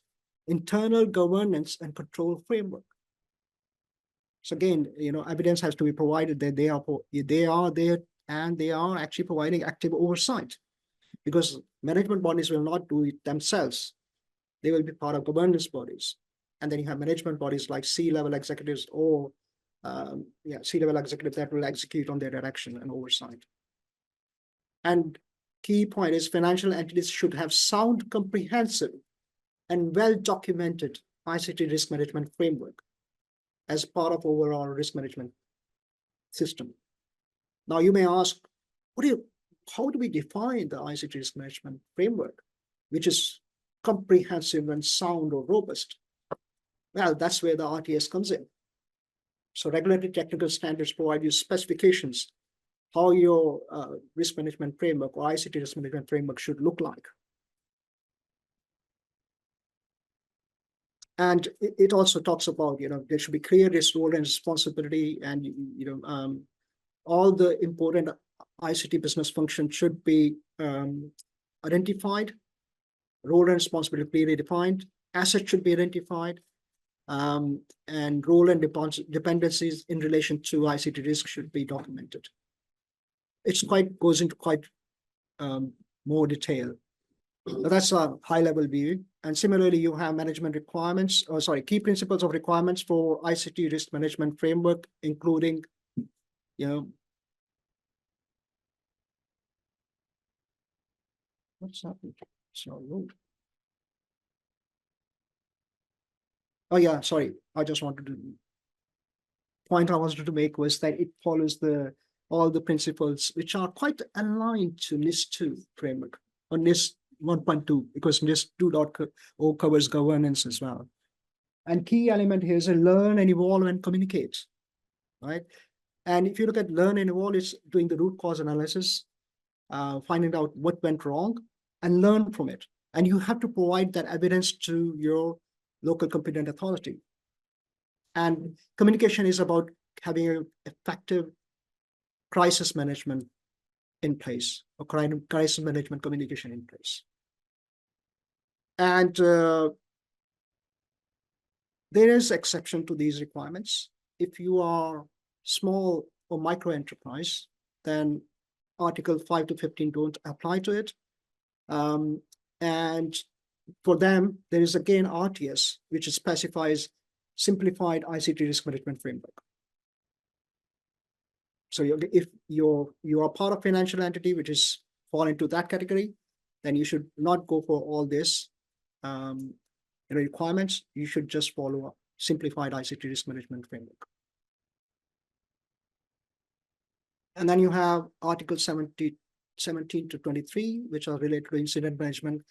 internal governance and control framework. So again, evidence has to be provided that they are there and they are actually providing active oversight, because management bodies will not do it themselves. They will be part of governance bodies. And then you have management bodies like C-level executives or C-level executives that will execute on their direction and oversight. And key point is financial entities should have sound, comprehensive, and well-documented ICT risk management framework as part of overall risk management system. Now you may ask, how do we define the ICT risk management framework, which is comprehensive and sound or robust? Well, that's where the RTS comes in. So regulatory technical standards provide you specifications how your risk management framework or ICT risk management framework should look like. And it also talks about, there should be clear risk, role, and responsibility, and all the important ICT business functions should be identified, role and responsibility clearly defined, assets should be identified, and role and dependencies in relation to ICT risk should be documented. It goes into quite more detail. So that's a high-level view. And similarly, you have management requirements, key principles of requirements for ICT risk management framework, including, what's happening? Oh yeah, sorry. I just wanted to point I wanted to make was that it follows all the principles which are quite aligned to NIST 2 framework or NIST 1.2, because NIST 2.0 covers governance as well. And key element here is learn and evolve and communicate, right? And if you look at learn and evolve, it's doing the root cause analysis, finding out what went wrong and learn from it. And you have to provide that evidence to your local competent authority. And communication is about having an effective crisis management in place, or crisis management communication in place. And there is exception to these requirements. If you are small or micro enterprise, then Article 5 to 15 don't apply to it. And for them, there is again RTS, which specifies simplified ICT risk management framework. So if you are part of financial entity, which is fall into that category, then you should not go for all this requirements. You should just follow a simplified ICT risk management framework. And then you have Article 72 17 to 23, which are related to incident management,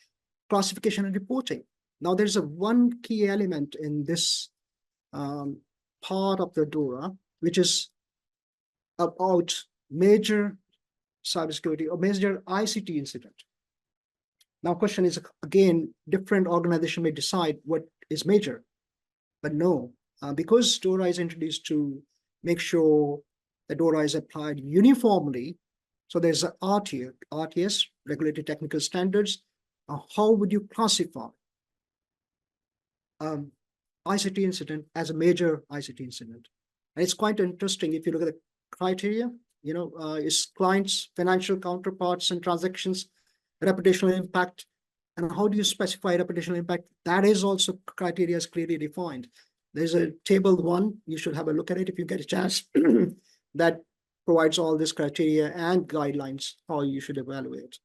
classification and reporting. Now, there's a one key element in this part of the DORA, which is about major cybersecurity or major ICT incident. Now, question is, again, different organization may decide what is major, but no, because DORA is introduced to make sure the DORA is applied uniformly. So there's a RTS, Regulatory Technical Standards. How would you classify ICT incident as a major ICT incident? And it's quite interesting if you look at the criteria, is clients, financial counterparts and transactions, reputational impact. And how do you specify reputational impact? That is also criteria is clearly defined. There's a table 1, you should have a look at it if you get a chance, that provides all this criteria and guidelines how you should evaluate,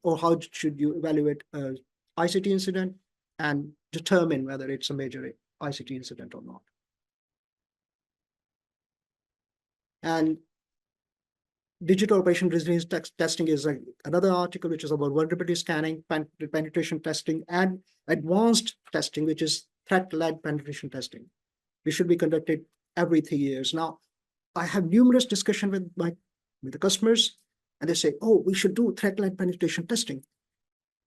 or how should you evaluate a ICT incident and determine whether it's a major ICT incident or not. And digital operation resilience testing is another article, which is about vulnerability scanning, penetration testing, and advanced testing, which is threat-led penetration testing. It should be conducted every 3 years. Now, I have numerous discussion with the customers, and they say, "Oh, we should do threat-led penetration testing."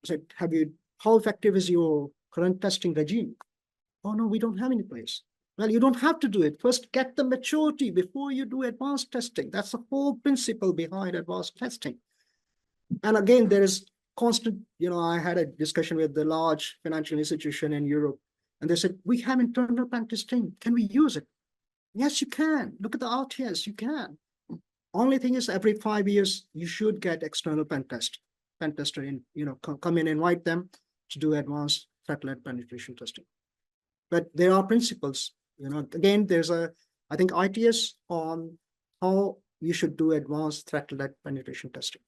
I said, how effective is your current testing regime? "Oh, no, we don't have any place." Well, you don't have to do it. First, get the maturity before you do advanced testing. That's the whole principle behind advanced testing. And again, there is constant, I had a discussion with the large financial institution in Europe, and they said, "We have internal pen testing. Can we use it?" Yes, you can. Look at the RTS, you can. Only thing is, every 5 years, you should get external pen tester in, come in and invite them to do advanced threat-led penetration testing. But there are principles, again, there's I think ITS on how you should do advanced threat-led penetration testing.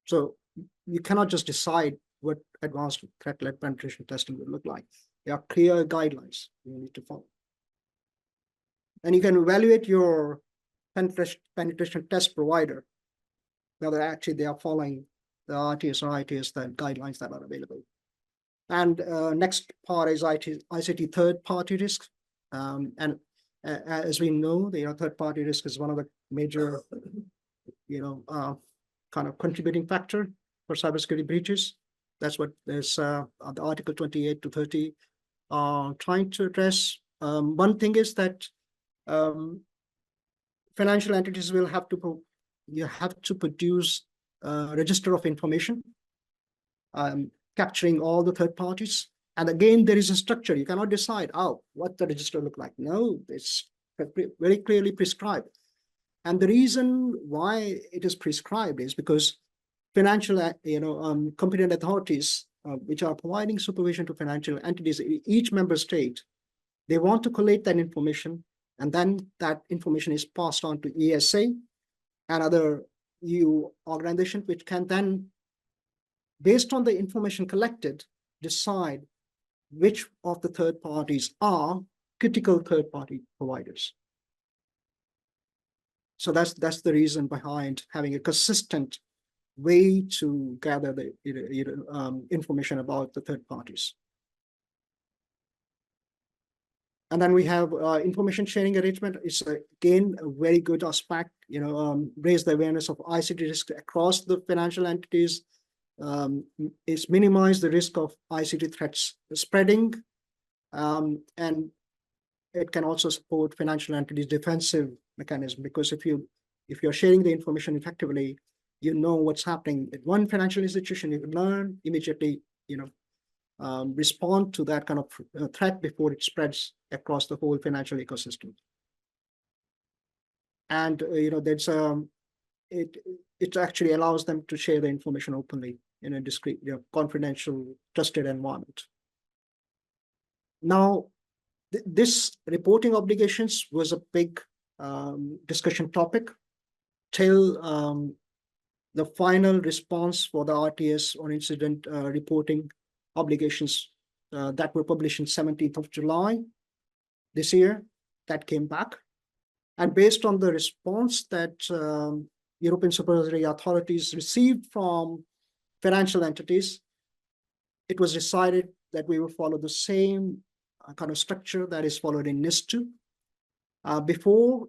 So you cannot just decide what advanced threat-led penetration testing will look like. There are clear guidelines you need to follow. And you can evaluate your penetration test provider, whether actually they are following the RTS or ITS, the guidelines that are available. And next part is ICT third-party risk. And as we know, third-party risk is one of the major, kind of contributing factor for cybersecurity breaches. That's what there's the Article 28 to 30 trying to address. One thing is that financial entities will have to produce a register of information, capturing all the third parties. And again, there is a structure. You cannot decide, what the register look like. No, it's very clearly prescribed. And the reason why it is prescribed is because financial, competent authorities, which are providing supervision to financial entities, each member state, they want to collect that information, and then that information is passed on to ESA and other EU organizations, which can then, based on the information collected, decide which of the third parties are critical third party providers. So that's the reason behind having a consistent way to gather the information about the third parties. And then we have information sharing arrangement. It's again a very good aspect. Raise the awareness of ICT risk across the financial entities. It's minimize the risk of ICT threats spreading, and it can also support financial entities' defensive mechanism, because if you're sharing the information effectively, you know what's happening at one financial institution. You can learn immediately, respond to that kind of threat before it spreads across the whole financial ecosystem. And there's it actually allows them to share the information openly in a discrete, confidential, trusted environment. Now, this reporting obligations was a big discussion topic till the final response for the RTS on incident reporting obligations that were published on 17th of July this year, that came back. And based on the response that European supervisory authorities received from financial entities, it was decided that we will follow the same kind of structure that is followed in NIS2. Before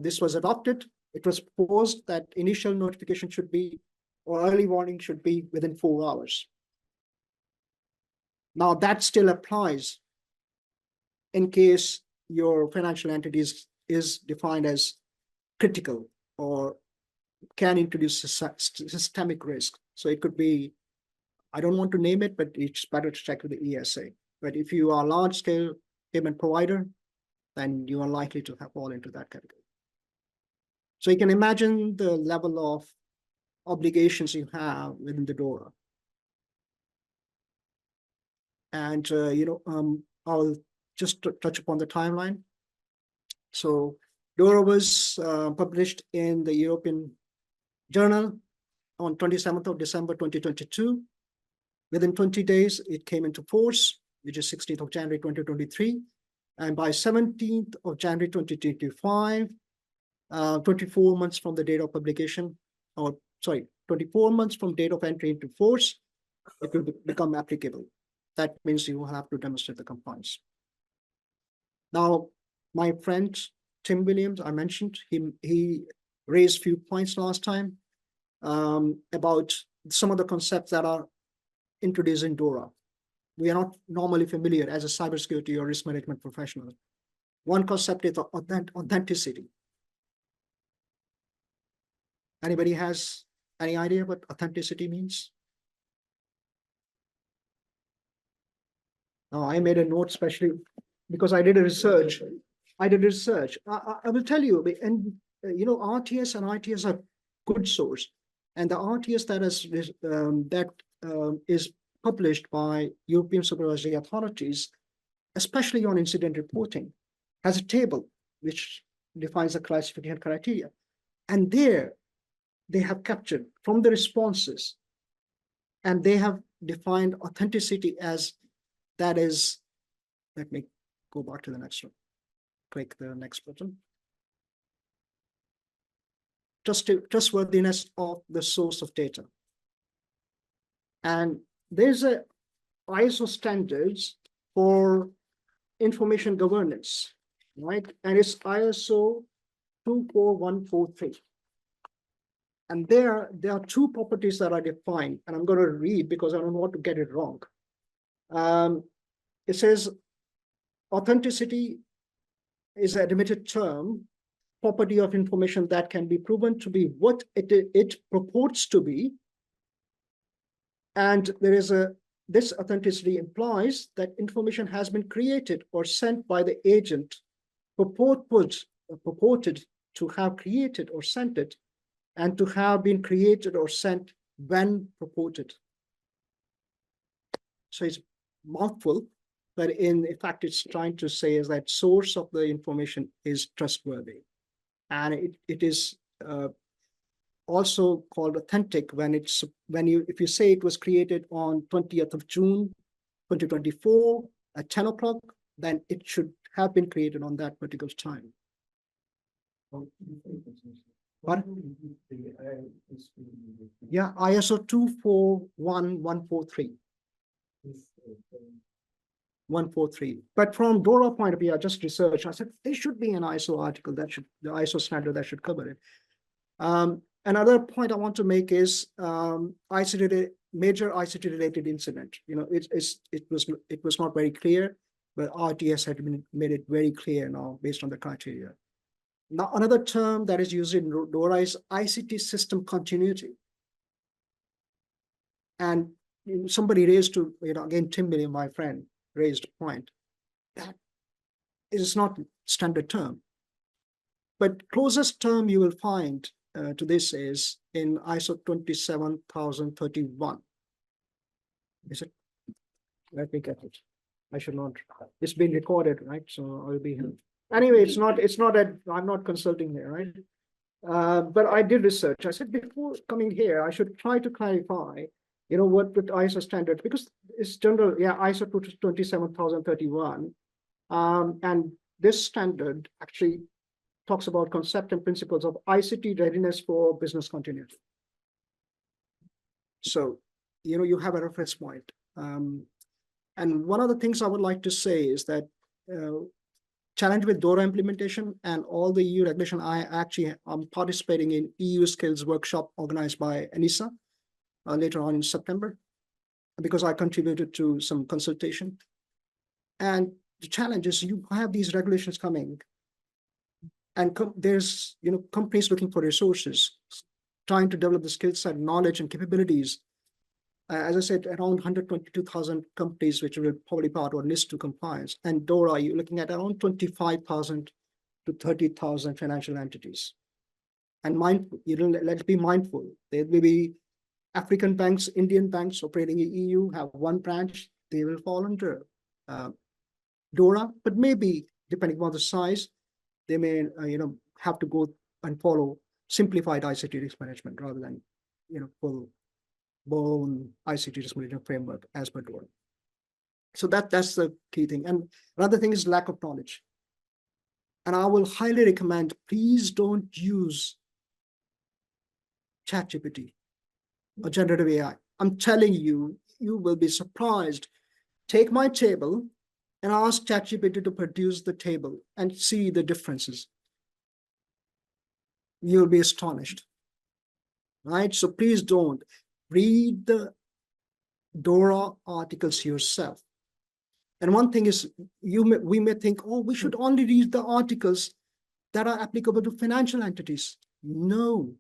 this was adopted, it was proposed that initial notification should be, or early warning should be within 4 hours. Now that still applies in case your financial entities is defined as critical or can introduce systemic risk. So it could be, I don't want to name it, but it's better to check with the ESA. But if you are a large scale payment provider, then you are likely to fall into that category. So you can imagine the level of obligations you have within the DORA. And, I'll just touch upon the timeline. So DORA was published in the European Journal on 27th of December 2022. Within 20 days, it came into force, which is 16th of January 2023. And by 17th of January 2025, 24 months from the date of publication, 24 months from date of entry into force, it will become applicable. That means you will have to demonstrate the compliance. Now, my friend Tim Williams, I mentioned, he raised a few points last time about some of the concepts that are introduced in DORA. We are not normally familiar as a cybersecurity or risk management professional. One concept is authenticity. Anybody has any idea what authenticity means? No, I made a note especially because I did a research. I will tell you, and RTS and ITS are good source, and the RTS that is published by European supervisory authorities, especially on incident reporting, has a table which defines the classification criteria, and there they have captured from the responses, and they have defined authenticity as that is. Let me go back to the next one. Click the next button. Trustworthiness of the source of data. And there's a ISO standards for information governance, right? And it's ISO 24143. And there are two properties that are defined, and I'm going to read because I don't want to get it wrong. It says authenticity is an admitted term, property of information that can be proven to be what it purports to be. And there is this authenticity implies that information has been created or sent by the agent purported to have created or sent it, and to have been created or sent when purported. So it's mouthful, but in fact, it's trying to say is that source of the information is trustworthy. And it is also called authentic if you say it was created on 20th of June 2024 at 10 o'clock, then it should have been created on that particular time. What? Yeah, ISO 241143. 143. But from DORA point of view, I just researched. I said there should be an ISO article the ISO standard that should cover it. Another point I want to make is major ICT related incident. It was not very clear, but RTS had made it very clear now based on the criteria. Now, another term that is used in DORA is ICT system continuity. And somebody raised again, Tim Williams, my friend, raised a point that is not standard term. But closest term you will find to this is in ISO 27031. Is it? Let me get it. I should not. It's been recorded, right? So I'll be here. Anyway, I'm not consulting here, right? But I did research. I said before coming here, I should try to clarify, what with ISO standard, because it's general, ISO 27031. And this standard actually talks about concept and principles of ICT readiness for business continuity. So, you have a reference point. And one of the things I would like to say is that challenge with DORA implementation and all the EU regulation, I'm participating in EU skills workshop organized by ENISA later on in September, because I contributed to some consultation. And the challenge is you have these regulations coming, and there's companies looking for resources, trying to develop the skill set, knowledge, and capabilities. As I said, around 122,000 companies which will probably part or list to compliance. And DORA, you're looking at around 25,000 to 30,000 financial entities. And let's be mindful. There may be African banks, Indian banks operating in EU, have one branch, they will fall under DORA, but maybe depending on the size, they may have to go and follow simplified ICT risk management rather than full-blown ICT risk management framework as per DORA. So that's the key thing. And another thing is lack of knowledge. And I will highly recommend, please don't use ChatGPT or generative AI. I'm telling you, you will be surprised. Take my table and ask ChatGPT to produce the table and see the differences. You'll be astonished, right? So please don't. Read the DORA articles yourself. And one thing is, we may think, oh, we should only read the articles that are applicable to financial entities. No.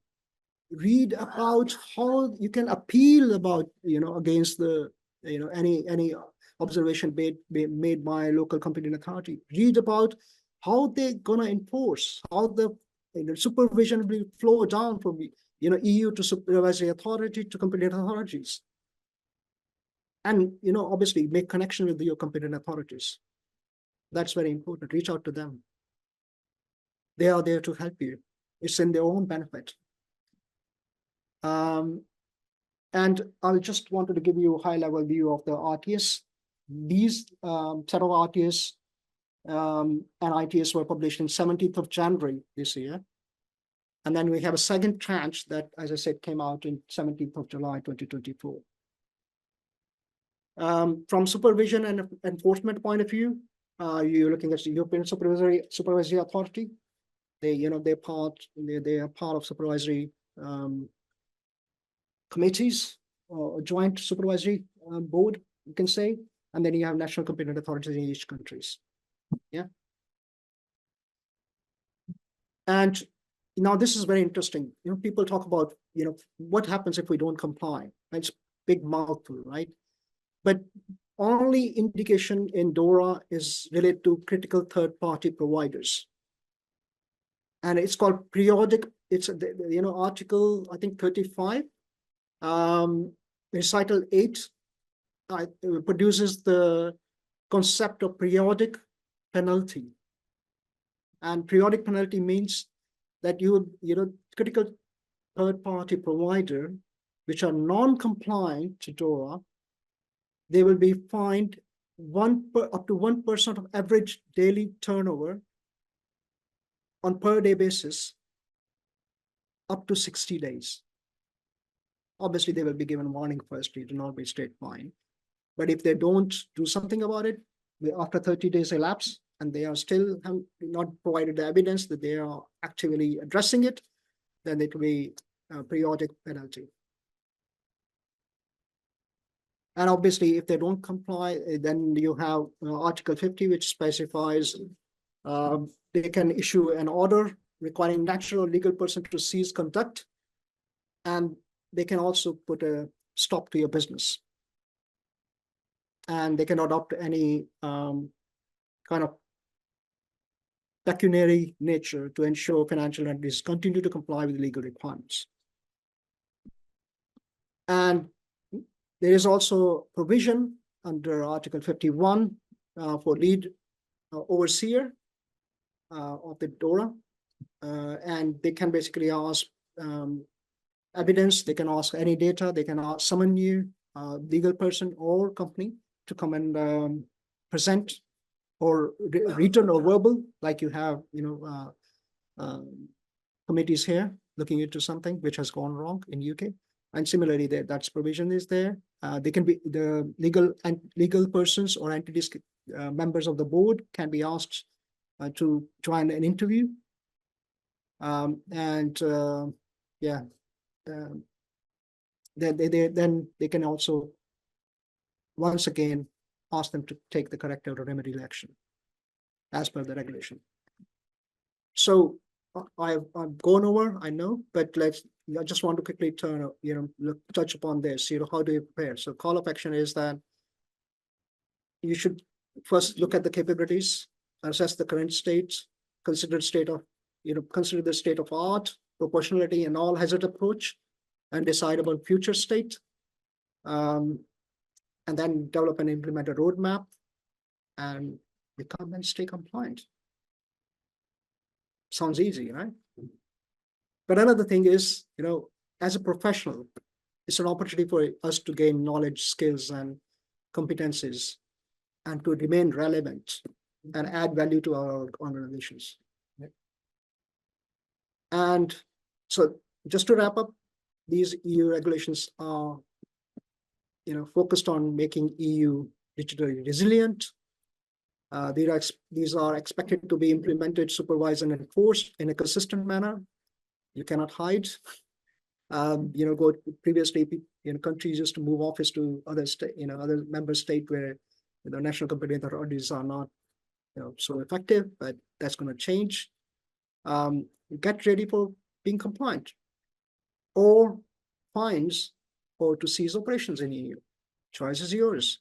Read about how you can appeal about, against the, any observation made by a local competent authority. Read about how they're gonna enforce, how the supervision will flow down from EU to supervisory authority to competent authorities. And obviously make connection with your competent authorities. That's very important. Reach out to them. They are there to help you. It's in their own benefit. And I just wanted to give you a high-level view of the RTS. These set of RTS and ITS were published on 17th of January this year. And then we have a second tranche that, as I said, came out in 17th of July, 2024. From supervision and enforcement point of view, you're looking at the European Supervisory Authority. They are part of supervisory committees or joint supervisory board, you can say, and then you have national competent authorities in each countries. Yeah. And now this is very interesting. People talk about, what happens if we don't comply? It's big mouthful, right? But only indication in DORA is related to critical third-party providers. And it's called periodic, it's, article, I think 35, recital 8, produces the concept of periodic penalty. And periodic penalty means that critical third-party provider, which are non-compliant to DORA, they will be fined up to 1% of average daily turnover on per day basis, up to 60 days. Obviously, they will be given warning first, it will not be straight fine. But if they don't do something about it, after 30 days elapse, and they are still not provided the evidence that they are actively addressing it, then it will be a periodic penalty. And obviously, if they don't comply, then you have Article 50, which specifies they can issue an order requiring natural or legal person to cease conduct, and they can also put a stop to your business. And they can adopt any kind of pecuniary nature to ensure financial entities continue to comply with legal requirements. And there is also provision under Article 51 for lead overseer of the DORA. And they can basically ask evidence, they can ask any data, they can summon you, legal person or company, to come and present or written or verbal, like you have, committees here looking into something which has gone wrong in UK. And similarly, that's provision is there. They can be the legal persons or entities, members of the board can be asked to join an interview. Yeah, then they can also once again ask them to take the corrective or remedial action as per the regulation. So I've gone over, I know, but I just want to quickly touch upon this. How do you prepare? So call of action is that you should first look at the capabilities, assess the current state, consider the state of art, proportionality, and all hazard approach, and decide about future state. And then develop and implement a roadmap and become and stay compliant. Sounds easy, right? But another thing is, as a professional, it's an opportunity for us to gain knowledge, skills, and competencies, and to remain relevant and add value to our organizations. And so just to wrap up, these EU regulations are focused on making EU digitally resilient. These are expected to be implemented, supervised, and enforced in a consistent manner. You cannot hide. Previously, countries used to move office to other state, other member state where the national competent authorities are not, so effective. But that's going to change. Get ready for being compliant, or fines, or to cease operations in EU. Choice is yours.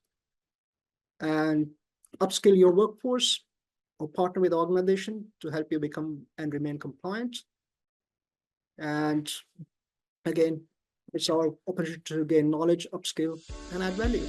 And upskill your workforce or partner with the organization to help you become and remain compliant. And again, it's our opportunity to gain knowledge, upskill, and add value.